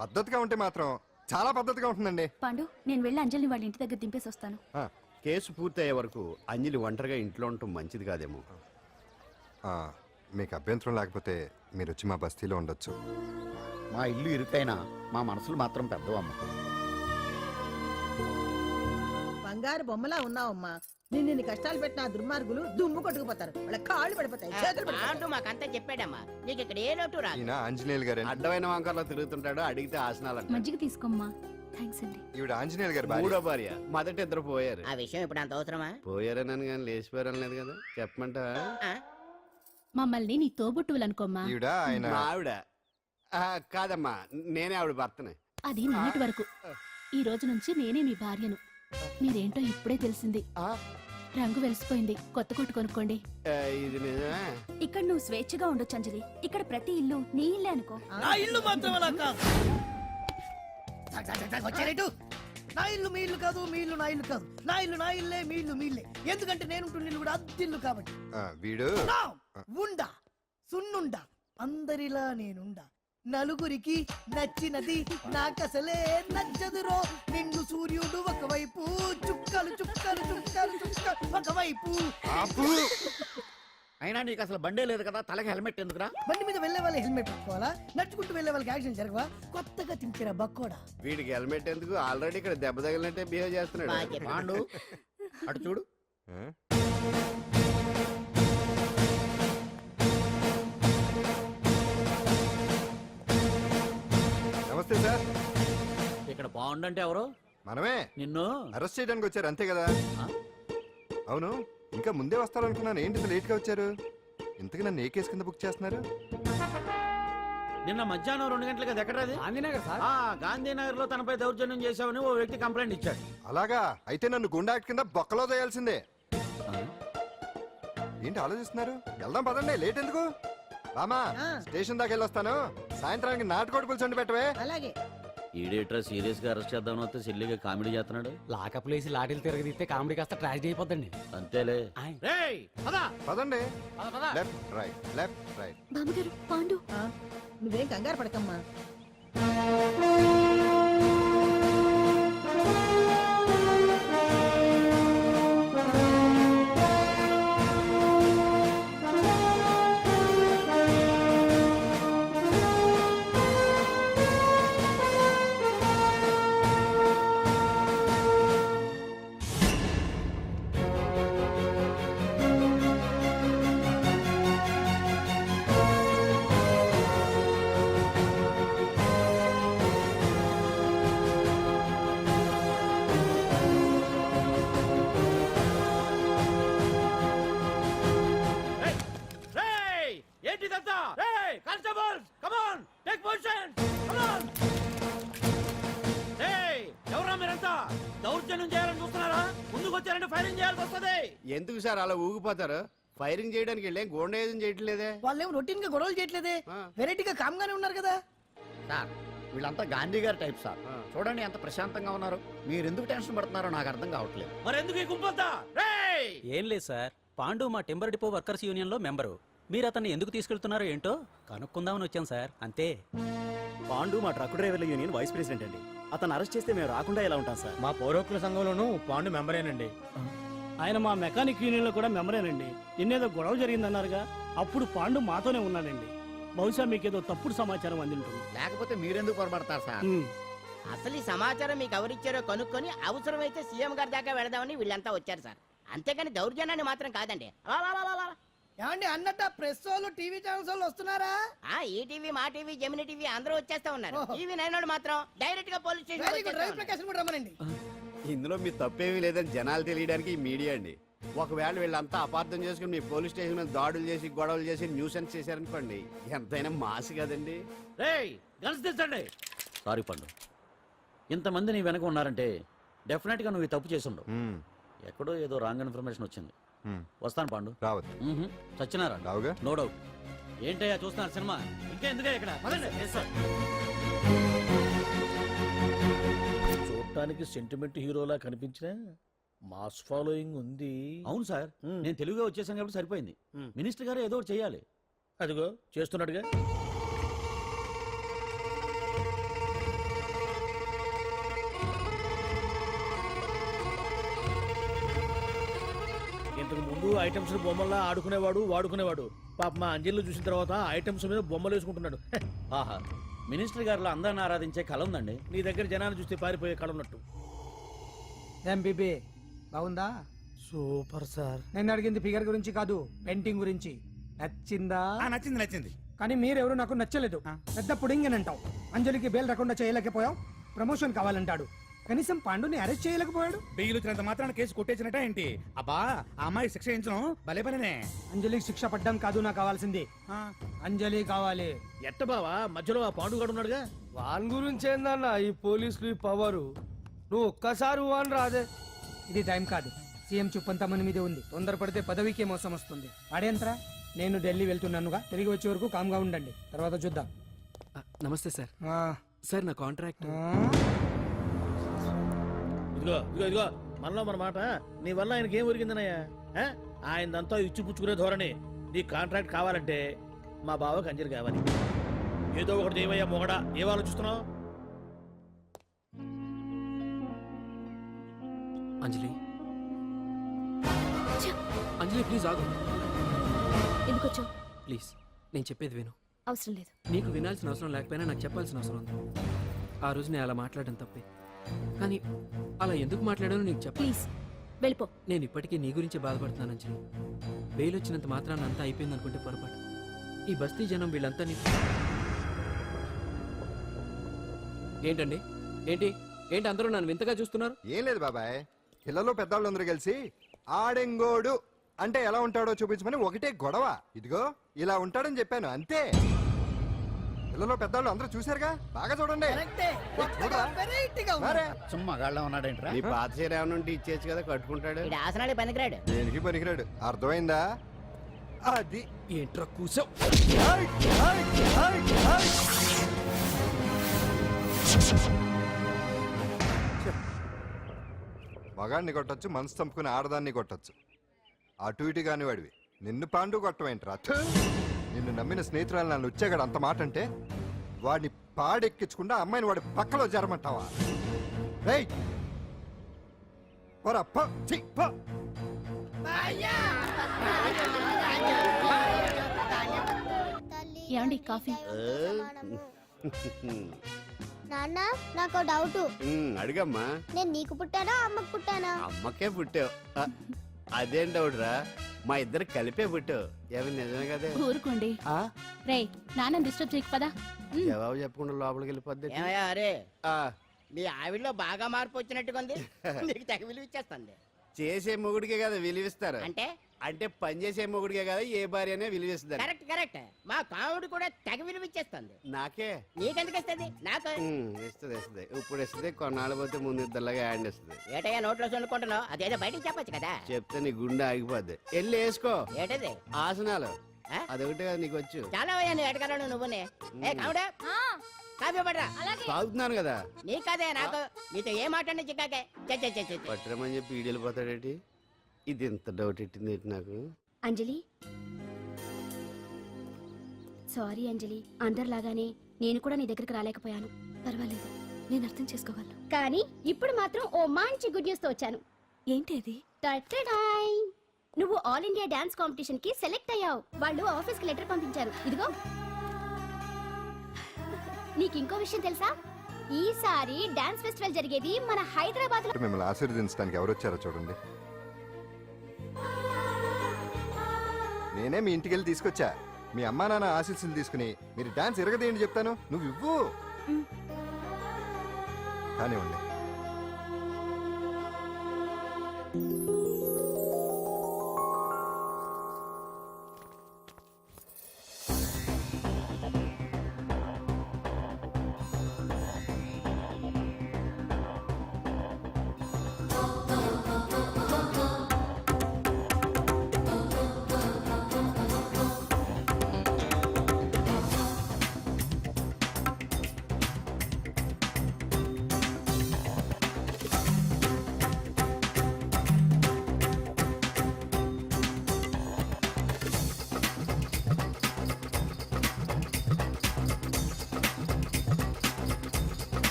పద్ధతిగా ఉంటే మాత్రం చాలా పద్ధతిగా ఉంటుందండి. పాండు నేను వెళ్ళి అంజలిని వాళ్ళ ఇంటి దగ్గర దింపేసి వస్తాను. ఆ, కేసు పూర్తయ్యే వరకు అంజలి ఒంటరిగా ఇంట్లో ఉండటం మంచిది కాదేమో. ఆ, మీకు అభ్యంతరం లేకపోతే మీరు వచ్చి మా బస్తీలో ఉండొచ్చు. మా ఇల్లు ఇరుకైనా మా మనసులు మాత్రం పెద్దవమ్మ. బంగారు బొమ్మలా ఉన్నావమ్మా. నిన్ను కష్టాలు పెట్టిన దుర్మార్గులు దుమ్ము కొట్టుకుపోతారు. వాళ్ళ కాళ్ళు పడిపోతాయి, చేతులు పడిపోతాయి. మాకంతా చెప్పాడమ్మా. నీకు ఇక్కడ ఏ లోటు రాదు. ఈయన ఆంజనేయులు గారు. అడ్డమైన వంకర్లో తిరుగుతుంటాడు, అడిగితే ఆసనాలంట. మజ్జిగ తీసుకోమ్మా. థ్యాంక్స్ అండి. ఈవిడ ఆంజనేయులు గారు భార్య. మూడో భార్య. మొదట ఇద్దరు పోయారు. ఆ విషయం ఇప్పుడు అంత అవసరమా? పోయారనని కానీ లేచిపోయారని లేదు కదా, చెప్పమంట. మమ్మల్ని నీ తోబుట్టువులు అనుకోమ్మా. ఈవిడ ఆయన. మా ఆవిడ. కాదమ్మా, నేనే ఆవిడ భర్తనే. అది నిన్నటి వరకు. ఈ రోజు నుంచి నేనే మీ భార్యను. మీరేంటో ఇప్పుడే తెలిసింది. రంగు వెలిసిపోయింది, కొత్త కొట్టు కొనుక్కోండి. ఇది నిజమే. ఇక్కడ నువ్వు స్వేచ్ఛగా ఉండొచ్చు అంజలి. ఇక్కడ ప్రతి ఇల్లు నీ ఇల్లే అనుకో. నా ఇల్లు మాత్రం అలా కాదు. వచ్చారేటు? నా ఇల్లు మీ ఇల్లు కాదు, మీ ఇల్లు నా ఇల్లు కాదు. నా ఇల్లు నా ఇల్లే, మీ ఇల్లు మీ ఇల్లే. ఎందుకంటే నేను ఉంటున్న ఇల్లు కూడా అద్దిల్లు కాబట్టి. వీడు ఉండా సున్నుండా అందరిలా నేనుండా. నలుగురికి నచ్చినది నాకసలే నచ్చదురో. నిన్ను సూర్యుడు ఒకవైపు, చుక్కలు చుక్కలు చుక్కలు చుక్కలు ఒకవైపు. అయినా నీకు అసలు బండే లేదు కదా, తలకి హెల్మెట్ ఎందుకురా? బండి మీద వెళ్లే వాళ్ళు హెల్మెట్ పెట్టుకోవాలా? నడుచుకుంటూ వెళ్లే వాళ్ళకి యాక్షన్ జరగవా? కొత్తగా తింటారా బక్కోడా? వీడికి హెల్మెట్ ఎందుకు? ఆల్రెడీ ఇక్కడ దెబ్బ తగిలినట్టే బిహేవ్ చేస్తున్నాడు. పాండు అటు చూడు. నమస్తే సార్. ఇక్కడ బాగుండంటే ఎవరు? మనమే. నిన్ను అరెస్ట్ చేయడానికి వచ్చారు అంతే కదా? అవును, ఇంకా ముందే వస్తారనుకున్నాను. ఏంటి లేట్ గా వచ్చారు? ఇంతకు నన్ను ఏ కేసు కింద బుక్ చేస్తున్నారు? నిన్న మధ్యాహ్నం 2 గంటలకు ఎక్కడది? గాంధీనగర్ లో తనపై దౌర్జన్యం చేశామని ఓ వ్యక్తి కంప్లైంట్ ఇచ్చాడు. అలాగా? అయితే నన్ను గుండా యాక్ట్ కింద బొక్కలో చేయాల్సిందే. ఏంటి ఆలోచిస్తున్నారు? వెళ్దాం పదండి, లేట్ ఎందుకు? రామా, స్టేషన్ దాకా వెళ్ళొస్తాను. సాయంత్రానికి నాటుకోడి పులుసు పెట్టవే. అలాగే. ఈడేట్రా సీరియస్ గా అరెస్ట్ చేద్దాం వస్తే సిల్లిగా కామెడీ చేస్తున్నాడు. లాకప్ లేసి లాఠీలు తిరగదీస్తే కామెడీ కాస్త ట్రాజడీ అయిపోద్దండి. అంతేలే. పదండి. Left right, left right. బామ్మగారు, పాండు. నువ్వేం కంగారు పడకమ్మా. ఏంటిదంతా? Constables, come on, take position, come on. ఎవరా మీరంతా? దౌర్జన్యం చేయాలని చూస్తున్నారా? ముందుకు వచ్చారంటే ఫైరింగ్ చేయాల్సి వస్తుంది. ఎందుకు సార్ అలా ఊగిపోతారు? ఫైరింగ్ చేయడానికి వెళ్ళేం గోండేజం చేయట్లేదే. వాళ్ళేం రొటీన్ గా గొడవలు చేయట్లేదే. వెరైటీగా కామ్గానే ఉన్నారు కదా సార్. వీళ్ళంతా గాంధీ గారి టైప్ సార్. చూడండి ఎంత ప్రశాంతంగా ఉన్నారు. మీరు ఎందుకు టెన్షన్ పడుతున్నారో నాకు అర్థం కావట్లేదు. మరి ఎందుకు ఈ గుంపంతా? ఏం లేదు సార్, పాండు మా టింబర్ డిపో వర్కర్స్ యూనియన్ లో మెంబరు. మీరు అతన్ని ఎందుకు తీసుకెళ్తున్నారో ఏంటో కనుక్కుందామని వచ్చాం సార్, అంతే. పాండు మా ట్రక్ డ్రైవర్ల యూనియన్ వైస్ ప్రెసిడెంట్ అండి. అతను అరెస్ట్ చేస్తే మేము రాకుండా ఎలా ఉంటాం సార్? మా పౌరోక్ల సంఘంలోనూ పాండు మెంబరేనండి. ఆయన మా మెకానిక్ యూనియన్ లో కూడా మెంబరేనండి. నిన్నేదో గొడవ జరిగిందన్నారుగా, అప్పుడు పాండు మాతోనే ఉన్నాడండి. బహుశా మీకేదో తప్పుడు సమాచారం అందింటుంది. లేకపోతే మీరెందుకు పొరపడతారు సార్? అసలు ఈ సమాచారం మీకు ఎవరిచ్చారో కనుక్కొని అవసరమైతే సీఎం గారి దాకా వెళదామని వీళ్ళంతా వచ్చారు సార్. అంతేకాని దౌర్జన్యాన్ని మాత్రం కాదండి. ఏమండి అన్నట్టు ప్రెస్ వాళ్ళు టీవీ ఛానల్స్ వాళ్ళు వస్తున్నారా? ఈ టీవీ, మా టీవీ, జెమిని టీవీ అందరూ వచ్చేస్తా ఉన్నారు. టీవీ 9 మాత్రం డైరెక్ట్ గా పోలీస్ స్టేషన్ రమ్మనండి. ఇందులో మీ తప్పేమీ లేదని జనాలు తెలియడానికి ఈ మీడియా అండి. ఒకవేళ వీళ్ళంతా అపార్థం చేసుకుని మీ పోలీస్ స్టేషన్ మీద దాడులు చేసి గొడవలు చేసి న్యూసెన్స్ చేశారనుకోండి, ఎంతైనా మాసి కదండి. సారీ పండు, ఇంతమంది నీ వెనక ఉన్నారంటే డెఫినెట్ గా నువ్వు ఈ తప్పు చేసుండవు. ఎక్కడో ఏదో రాంగ్ ఇన్ఫర్మేషన్ వచ్చింది. వస్తాను పాండు. రావద్దు. సత్యనారాయణ, రావుగా? No doubt. ఏంటయ్యా చూస్తున్నారు సినిమా? ఇంకా ఎందుకే ఇక్కడ? చూడటానికి సెంటిమెంట్ హీరోలా కనిపించినా మాస్ ఫాలోయింగ్ ఉంది. అవును సార్, నేను తెలుగుగా వచ్చేసాను కాబట్టి సరిపోయింది. మినిస్టర్ గారు ఏదో ఒకటి చేయాలి. అదిగో చేస్తున్నాడుగా. ఇంతకు ముందు ఐటమ్స్ బొమ్మల్లా ఆడుకునేవాడు, వాడుకునేవాడు. పాప మా అంజలిలో చూసిన తర్వాత ఐటమ్స్ మీద బొమ్మలు వేసుకుంటున్నాడు. ఆహా, మినిస్టర్ గారిలో అందరిని ఆరాధించే కళ ఉందండి. నీ దగ్గర జనాన్ని చూస్తే పారిపోయే కళ ఉన్నట్టు. ఎంపీపీ బాగుందా? Super sir. నేను అడిగింది ఫిగర్ గురించి కాదు, పెయింటింగ్ గురించి. నచ్చిందా? నచ్చింది నచ్చింది. కానీ మీరెవరు నాకు నచ్చలేదు. పెద్ద పుడింగ్ అని అంటావు. అంజలికి బెయిల్ రాకుండా చేయలేకపోయావు. ప్రమోషన్ కావాలంటాడు. కనీసం పాండుని అరెస్ట్ చేయలేకపోయాడు. బెయిల్ వచ్చినంత మాత్రాన కేసు కొట్టేసినట్ట ఏంటి? అబ్బా ఆ అమ్మాయి శిక్ష వేయించడం భలే పనినే. అంజలికి శిక్ష పడ్డం కాదు నాకు కావాల్సింది. అంజలి కావాలి. ఎట్ట బావా, మధ్యలో ఆ పాండుగాడు ఉన్నాడుగా. వాన్ గురించి ఏందన్న ఈ పోలీసులు ఈ పవరు? నువ్వు ఒక్కసారి వాన్ రాదే. ఇది టైం కాదు. సీఎం చుప్పంతా మన మీదే ఉంది. తొందరపడితే పదవికే మోసం వస్తుంది. వాడేంతరా? నేను ఢిల్లీ వెళ్తున్నానుగా, తిరిగి వచ్చే వరకు కామ్గా ఉండండి, తర్వాత చూద్దాం. నమస్తే సార్. సార్ నా కాంట్రాక్ట్. ఇదిగో ఇదిగో ఇదిగో, మనలో మన మాట. నీ వల్ల ఆయనకి ఏం ఒరిగిందనయ్యా? ఆయనదంతా ఇచ్చి పుచ్చుకునే ధోరణి. నీ కాంట్రాక్ట్ కావాలంటే మా బావకి అంజలి కావాలి. ఏదో ఒకటి దేవయ్యా మొగడా, ఏం ఆలోచిస్తున్నావు? అంజలి, అంజలి ప్లీజ్ ఆగు. ఎందుకు వచ్చావు? ప్లీజ్ నేను చెప్పేది విను. అవసరం లేదు. నీకు వినాల్సిన అవసరం లేకపోయినా నాకు చెప్పాల్సిన అవసరం ఉంది. ఆ రోజు నేను అలా మాట్లాడడం తప్పే, కానీ అలా ఎందుకు మాట్లాడానో నీకు చెప్ప. ప్లీజ్ వెళ్ళిపో. నేను ఇప్పటికీ నీ గురించి బాధపడుతున్నాను అంజలి. బెయిల్ వచ్చినంత మాత్రాన అంతా అయిపోయింది అనుకుంటే పొరపాటు. ఈ బస్తీ జనం వీళ్ళంతా ఏంటండి? ఏంటి ఏంటి అందరూ నన్ను వింతగా చూస్తున్నారు? ఏం లేదు బాబాయ్, పిల్లలు పెద్దవాళ్ళందరూ కలిసి ఆడెంగోడు అంటే ఎలా ఉంటాడో చూపించమని ఒకటే గొడవ. ఇదిగో ఇలా ఉంటాడని చెప్పాను అంతే. పిల్లలు పెద్దవాళ్ళు అందరూ చూశారుగా, బాగా చూడండి. సుమ్మగాళ్ళ ఉన్నాడేంట్రా? నీ పాత చీర ఏమైనా ఉంటే ఇచ్చేచ్చు కదా, కట్టుకుంటాడు. ఆసనాలు పనికిరాడు. దేనికి పనికిరాడు, అర్థమైందా? అది ఏంట్రా కూసావ్? మగాడిని కొట్టచ్చు, మనసు చంపుకుని ఆడదాన్ని కొట్టచ్చు. అటు ఇటు కాని వాడివి నిన్ను పాండు కొట్టమేంట్రా? నిన్ను నమ్మిన స్నేహితురాలు నన్ను వచ్చాగాడు అంత మాట అంటే వాడిని పాడెక్కించకుండా అమ్మాయిని వాడి పక్కలో జరమంటావా? రేయ్ పోరా, పో, ఛీ, పో. ఏమండి కాఫీ? నాన్న నాకు డౌట్. అడిగమ్మా. నేను నీకు పుట్టానా అమ్మకు పుట్టానా? అమ్మకే పుట్టావు. అదేం డౌట్ రా, మా ఇద్దరు కలిపే పుట్టావు. ఏమి నిజమే కదే? ఊరుకోండి. రే నాన్న డిస్టర్బ్ చేయకు పదా. జవాబు చెప్పకుండా లోపలికి వెళ్ళిపోద్ది. అరే నీ ఆవిడలో బాగా మార్పు వచ్చినట్టుగా ఉంది. నీకు తెగ విలువ ఇచ్చేస్తుంది. చేసే మొగుడికే కదా విలువిస్తారు. అంటే అంటే పని చేసే మొగుడికే కదా ఏ భార్య అనే విలువిస్తారు. Correct correct. మా కావుడు కూడా తెగ విలువ ఇచ్చేస్తుంది. నాకే నీకెందుకు ఇస్తుంది? నాకు ఇస్తుంది ఇస్తుంది. ఇప్పుడు ఇస్తుంది, కొన్నాళ్ళు పోతే ముందు ఇద్దరులాగా హ్యాండ్ ఇస్తుంది. ఏటయ్యా నోట్లో చల్లుకుంటున్నావు? అదేదో బయటికి చెప్పొచ్చు కదా. చెప్తే నీ గుండె ఆగిపోద్ది. వెళ్ళి వేసుకో. ఏటది? ఆసనాలు. అదొకటి కదా నీకు వచ్చు. చాలా అయ్యా నువ్వు ఎడగలను నువ్వునే. ఏ కావుడా కాఫీ పడరా. తాగుతున్నాను కదా. నీ కదే నాకు. నీతో ఏ మాట్లాడి చిక్కాకే. పట్టరమని చెప్పి ఈడు వెళ్ళిపోతాడేటి? ఇది ఎంత డౌట్ ఎట్టింది ఏంటి నాకు? అంజలి సారీ అంజలి, అందరిలాగానే నేను కూడా నీ దగ్గరికి రాలేకపోయాను. పర్వాలేదు, నేను అర్థం చేసుకోగలను. కానీ ఇప్పుడు మాత్రం ఓ మంచి గుడ్ న్యూస్ తో వచ్చాను. ఏంటి అది? నువ్వు ఆల్ ఇండియా డాన్స్ కాంపిటీషన్ కి సెలెక్ట్ అయ్యావు. వాళ్ళు ఆఫీస్ కి లెటర్ పంపించారు. ఇదిగో. నీకు ఇంకో విషయం తెలుసా? ఈసారి డాన్స్ ఫెస్టివల్ జరిగేది మన హైదరాబాద్ లో. మిమ్మల్ని ఆశీర్వదించడానికి ఎవరు వచ్చారో చూడండి. నేనే మీ ఇంటికి వెళ్ళి తీసుకొచ్చా. మీ అమ్మా నాన్న ఆశీస్సులు తీసుకుని మీరు డాన్స్ ఎరగదేంటి చెప్తాను. నువ్వు ఇవ్వు. కానివ్వండి.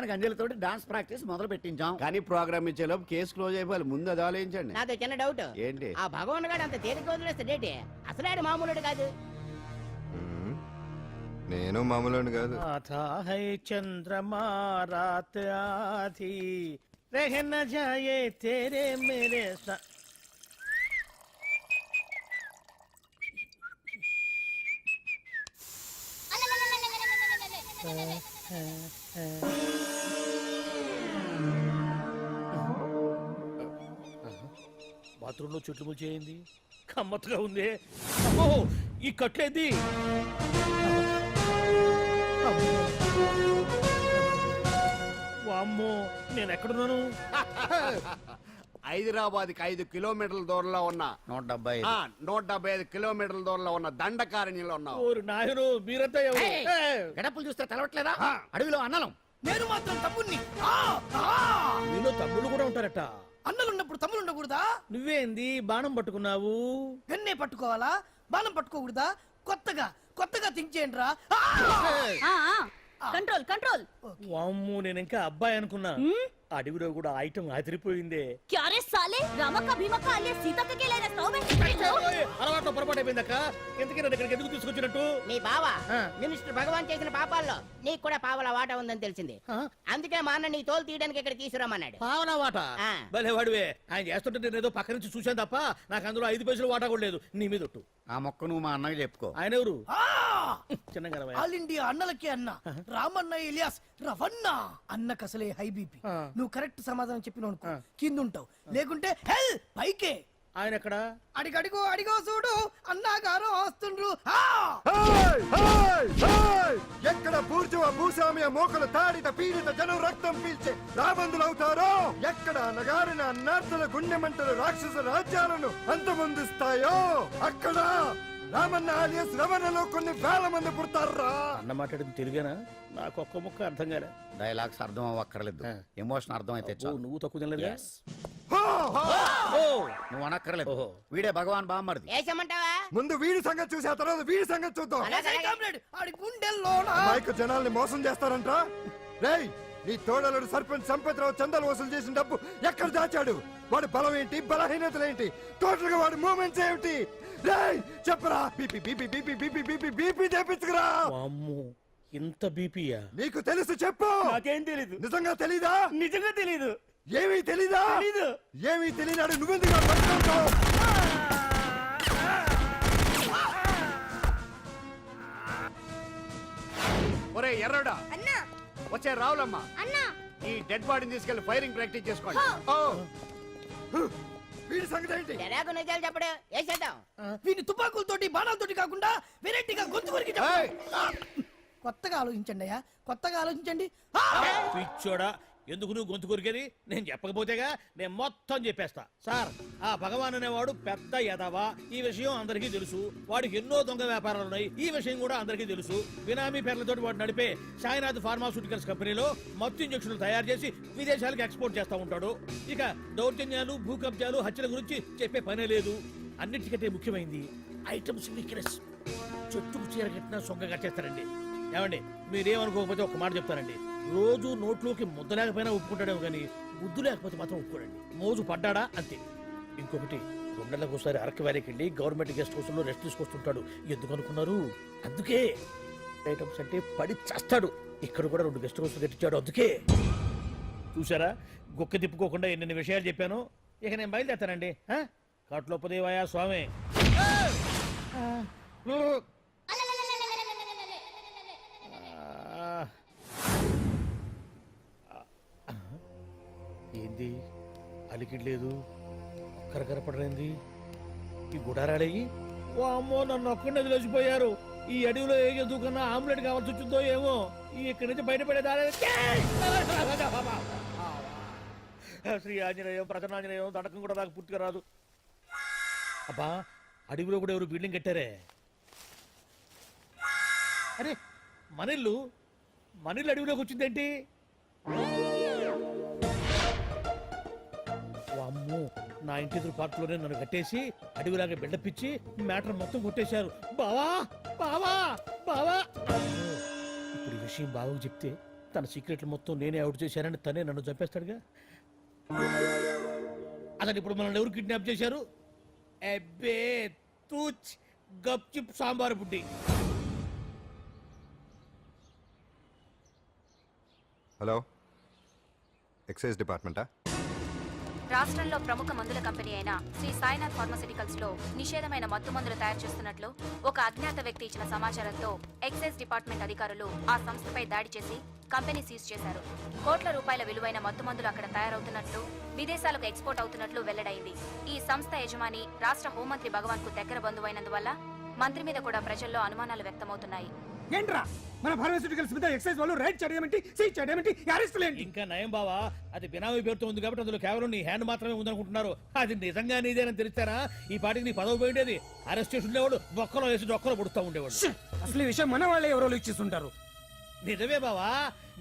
ప్రస్తుతానికి అంజలితో డాన్స్ ప్రాక్టీస్ మొదలు పెట్టించాం. కానీ ప్రోగ్రామ్ ఇచ్చేలోపు కేసు క్లోజ్ అయిపోవాలి. ముందు అది ఆలోచించండి. నాతో చిన్న డౌట్. ఏంటి? ఆ భగవాన్ గారు అంత తేలిక వదిలేస్తాడేంటి? అసలు ఆయన మామూలుడు కాదు. ఉమ్, నేను మామూలు కాదు. आता है चंद्रमा रात आधी रह न जाए तेरे मेरे साथ. బాత్రూంలో చుట్లు చేయింది కమ్మత్తుగా ఉంది. అమ్మో ఈ కట్లేది. వామ్మో నేను ఎక్కడున్నాను? హైదరాబాద్కి 5 కిలోమీటర్ల దూరంలో ఉన్న 175 కిలోమీటర్ల దూరంలో ఉన్న దండకారణ్యంలో ఉన్నావు. ఓరి నాయను మీరంతా ఎవరు? గడపలు చూస్తే తెలవట్లేదా? అడవిలో అన్నలం. నేను మాత్రం తమ్ముణ్ణి. మీలో తమ్ముళ్ళు కూడా ఉంటారట. అన్నలున్నప్పుడు తమ్ముడు ఉండకూడదా? నువ్వేంది బాణం పట్టుకున్నావు? గన్నే పట్టుకోవాలా? బాణం పట్టుకోకూడదా? కొత్తగా కొత్తగా థింక్ చేయండి రా. Control control. వామ్మో నేను ఇంకా అబ్బాయి అనుకున్నా. అడవిలో కూడా ఐటమ్ అదిరిపోయిందే. क्या रे साले रामा का भीमा का alias सीता का केला रस्ता में అలవాట్లో పొరపాటు అయిపోయిందక్క. ఎందుకు నన్ను ఇక్కడికి ఎందుకు తీసుకొచ్చినట్టు? మీ బావ మినిస్టర్ భగవాన్ చేసిన పాపాల్లో నీకు కూడా పావల వాటా ఉందని తెలిసింది. అందుకే మా అన్న నీ తోలు తీయడానికి ఇక్కడ తీసుకురామన్నాడు. పావనా వాట ఆ. భలే వాడివే. ఆయన చేస్తుంటే నేను ఏదో పక్క నుంచి చూశాను తప్ప నాకు అందులో 5 పైసలు వాటా కూడా లేదు. నీ మీద ఒట్టు. ఆ మొక్క నువ్వు మా అన్నకి చెప్పుకో. ఆయన ఎవరు? చిన్నగా ఆల్ ఇండియా అన్నలకి అన్న రామన్న ఇలియాస్ రవన్న అన్నకు అసలే హై బీపీ. నువ్వు కరెక్ట్ సమాధానం చెప్పిన కింద ఉంటావు, లేకుంటే హెల్ పైకే. ఆయన ఎక్కడ? అడిగడిగో అడిగో చూడు అన్నగారు వస్తుండ్రు. ఎక్కడ బూర్జువ భూస్వామ్య మోకలు తాడిత పీడిత జనం రక్తం పీల్చే రాబందులవుతారో, ఎక్కడ నగారిన అన్నార్థుల గుండె మంటలు రాక్షస రాజ్యాలను అంతమొందిస్తాయో, అక్కడ రామన్న ఆలియస్ రమణలో కొన్ని వేల మంది పుడతారా. అన్న మాట్లాడింది తెలుగేనా? నాకు ఒక్క ముక్క అర్థం కాలే. డైలాగ్స్ అర్థం అవ్వక్కర్లేదు, ఎమోషన్ అర్థం అయితే చాలు. నువ్వు తక్కువ తినలేదు. నువ్వు అనక్కర్లేదు. వీడే భగవాన్ బామ్మర్ది. వేసమంటావా? ముందు వీడి సంగతి చూసి ఆ తర్వాత వీడి సంగతి చూద్దాం. ఆడి గుండెల్లో మైకు జనాల్ని మోసం చేస్తారంట. రేయ్, నీ తోడలుడు సర్పంచ్ సంపత్రావు చందాలు వసూలు చేసిన డబ్బు ఎక్కడ దాచాడు? వాడి బలం ఏంటి, బలహీనతలు ఏంటి, టోటల్ గా వాడి మూమెంట్స్ ఏమిటి? రేయ్ చెప్పరా. BP BP BP BP BP BP తెప్పించుకురా. అమ్మో ఇంత బీపీయా? నీకు తెలుసు చెప్పు. నాకేం తెలీదు. నిజంగా తెలీదా? నిజంగా తెలీదు. ఏమీ తెలీదా? ఏమీ తెలియనాడు నువ్వెందుకు పట్టుకుంటావు? ఒరే ఎర్రడా, వచ్చే రావులమ్మ, ఈ డెడ్ బాడీని తీసుకెళ్లి ఫైరింగ్ ప్రాక్టీస్ చేసుకోండి. వీడి సంగతి ఏంటి? ఎలాగో నిజాలు చెప్పడు. వేసేద్దాం. వీని తుపాకులతోటి బాణాలతోటి కాకుండా వెరైటీగా గొంతు వరకు కొత్తగా ఆలోచించండి అయ్యా, కొత్తగా ఆలోచించండి. పిచ్చోడా, ఎందుకు నువ్వు గొంతు కొరికేది? నేను చెప్పకపోతేగా నేను మొత్తం చెప్పేస్తా. సార్, ఆ భగవాన్ అనేవాడు పెద్ద యదవా. ఈ విషయం అందరికీ తెలుసు. వాడికి ఎన్నో దొంగ వ్యాపారాలు ఉన్నాయి. ఈ విషయం కూడా అందరికీ తెలుసు. బినామీ పేర్లతో వాడు నడిపే సాయినాథ్ ఫార్మాస్యూటికల్స్ కంపెనీలో మత్తు ఇంజక్షన్లు తయారు చేసి విదేశాలకు ఎక్స్పోర్ట్ చేస్తా ఉంటాడు. ఇక దౌర్జన్యాలు, భూ కబ్జాలు, హత్యల గురించి చెప్పే పనే లేదు. అన్నిటికంటే ముఖ్యమైంది ఐటమ్స్ వీక్నెస్. చెట్టుకు చీర కట్టినా సొంగ కట్టేస్తారండి. ఏమండి, మీరేమనుకోకపోతే ఒక మాట చెప్తారండి. రోజు నోట్లోకి ముద్ద లేకపోయినా ఒప్పుకుంటాడేమో కానీ ముద్దు లేకపోతే మాత్రం ఒప్పుకోడండి. మోజు పడ్డాడా అంతే. ఇంకొకటి, 2 నెలలకు ఒకసారి అరకు వ్యాలీకి వెళ్ళి గవర్నమెంట్ గెస్ట్ హౌస్ లో రెస్ట్ తీసుకొస్తుంటాడు. ఎందుకు అనుకున్నారు? అందుకే. ఐటమ్స్ అంటే పడి చేస్తాడు. ఇక్కడ కూడా 2 గెస్ట్ హౌస్ కట్టించాడు. అందుకే. చూసారా, గుక్క తిప్పుకోకుండా ఎన్ని విషయాలు చెప్పాను. ఇక నేను బయలుదేరుతానండి. కాట్లోపదేవాయా స్వామి. ఏంది అలికిడ్లేదు, కరకరపడలేంది ఈ గుడారాడయ్యి. ఓ అమ్మో, నన్ను ఒక్కడిని వదిలేసిపోయారు. ఈ అడవిలో ఏ ఎదుగుకన్నా ఆమ్లెట్ కావాల్సి వచ్చిందో ఏమో. ఇక్కడి నుంచి బయటపడేదారే. శ్రీ ఆంజనేయం, ప్రసన్నాంజనేయం, దడకం కూడా నాకు పూర్తిగా రాదు. అబ్బా, అడవిలో కూడా ఎవరు బిల్డింగ్ కట్టారే. అరే, మనిల్లు అడవిలోకి వచ్చిందేంటి? అమ్మో, నా ఇంటి ఎదురు పార్కులోనే నన్ను కట్టేసి అడవిలాగా బిల్డపిచ్చి మ్యాటర్ మొత్తం కొట్టేశారు. బావా బావా బావా. ఇప్పుడు ఈ విషయం బావకు చెప్తే తన సీక్రెట్లు మొత్తం నేనే అవుట్ చేశానని తనే నన్ను చంపేస్తాడుగా. అతను ఇప్పుడు మనల్ని ఎవరు కిడ్నాప్ చేశారు? అబ్బే తూచ్ గప్చిప్ సాంబార్ బుడ్డి. హలో, ఎక్సైజ్ డిపార్ట్మెంటా? రాష్ట్రంలో ప్రముఖ మందుల కంపెనీ అయిన శ్రీ సాయినాథ్ ఫార్మాస్యూటికల్స్ లో నిషేధమైన మత్తు మందులు తయారు చేస్తున్నట్లు ఒక అజ్ఞాత వ్యక్తి ఇచ్చిన సమాచారంతో ఎక్సైజ్ డిపార్ట్మెంట్ అధికారులు ఆ సంస్థపై దాడి చేసి కంపెనీ సీజ్ చేశారు. కోట్ల రూపాయల విలువైన మత్తు మందులు అక్కడ తయారవుతున్నట్లు, విదేశాలకు ఎక్స్పోర్ట్ అవుతున్నట్లు వెల్లడైంది. ఈ సంస్థ యజమాని రాష్ట్ర హోంమంత్రి భగవాన్ కు దగ్గర బంధువైనందువల్ల మంత్రి మీద కూడా ప్రజల్లో అనుమానాలు వ్యక్తమవుతున్నాయి. ఏంట్రా మన ఫార్మాస్యూటికల్స్ మీద ఎక్సైజ్ వాళ్ళు రైడ్ చేయడం ఏంటి, సీజ్ చేయడం ఏంటి, అరెస్టులు ఏంటి? ఇంకా నయం బావా, అది బినామీ పేరుతో ఉంది కాబట్టి అందులో కేవలం నీ హ్యాండ్ మాత్రమే ఉందనుకుంటున్నారు. అది నిజంగా నీదేనని తెలిస్తారా ఈ పాటికి నీ పదవి పోయిండేది. అరెస్ట్ చేసి ఉండేవాడు, బొక్కలో వేసి డొక్కలో పుడుతూ ఉండేవాడు. అసలు ఈ విషయం మన వాళ్ళే ఎవరో ఇచ్చేస్తుంటారు. నిజమే బావా,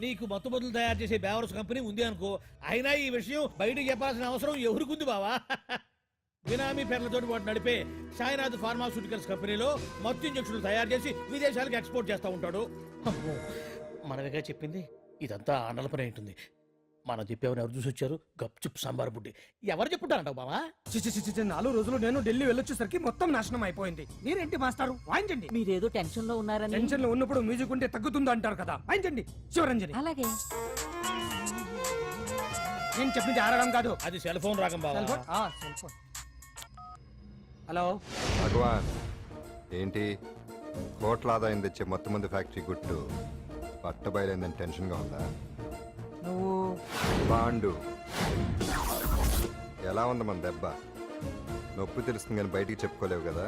నీకు మత్తు మందులు తయారు చేసే బేవర్స్ కంపెనీ ఉంది అనుకో, అయినా ఈ విషయం బయటకు చెప్పాల్సిన అవసరం ఎవరికుంది బావా? బినామీ పేర్లతో వాడు నడిపే సాయినాథ్ ఫార్మాస్యూటికల్స్ కంపెనీలో మత్తు ఇంజక్షన్లు తయారు చేసి విదేశాలకు ఎక్స్పోర్ట్ చేస్తూ ఉంటాడు. అమ్మో, మనమేగా చెప్పింది, ఇదంతా ఆనల పని ఉంటుంది. మనం చెప్పేవని ఎవరు చూసి వచ్చారు? గప్చుప్ సాంబార్ బుడ్డి. ఎవరు చెప్పుంటారంటావు బావా? చిచి 4 రోజులు నేను ఢిల్లీ వెళ్ళొచ్చేసరికి మొత్తం నాశనం అయిపోయింది. మీరేంటి మాస్టారు, వాయించండి. మీరేదో టెన్షన్ లో ఉన్నారని. టెన్షన్ లో ఉన్నప్పుడు మ్యూజిక్ ఉంటే తగ్గుతుందో అంటారు కదా, వాయించండి శివరంజని. అలాగే. నేను చెప్పింది ఆరడం కాదు. అది సెల్ ఫోన్ రాగం బావా. Cell phone. హలో భగవాన్, ఏంటి కోట్ల ఆదాయం తెచ్చే మొత్తం మంది ఫ్యాక్టరీ గుట్టు పట్టబయలైందని టెన్షన్గా ఉందా? నువ్వు బాండు, ఎలా ఉంది మన దెబ్బ? నొప్పి తెలుస్తుంది కానీ బయటికి చెప్పుకోలేవు కదా.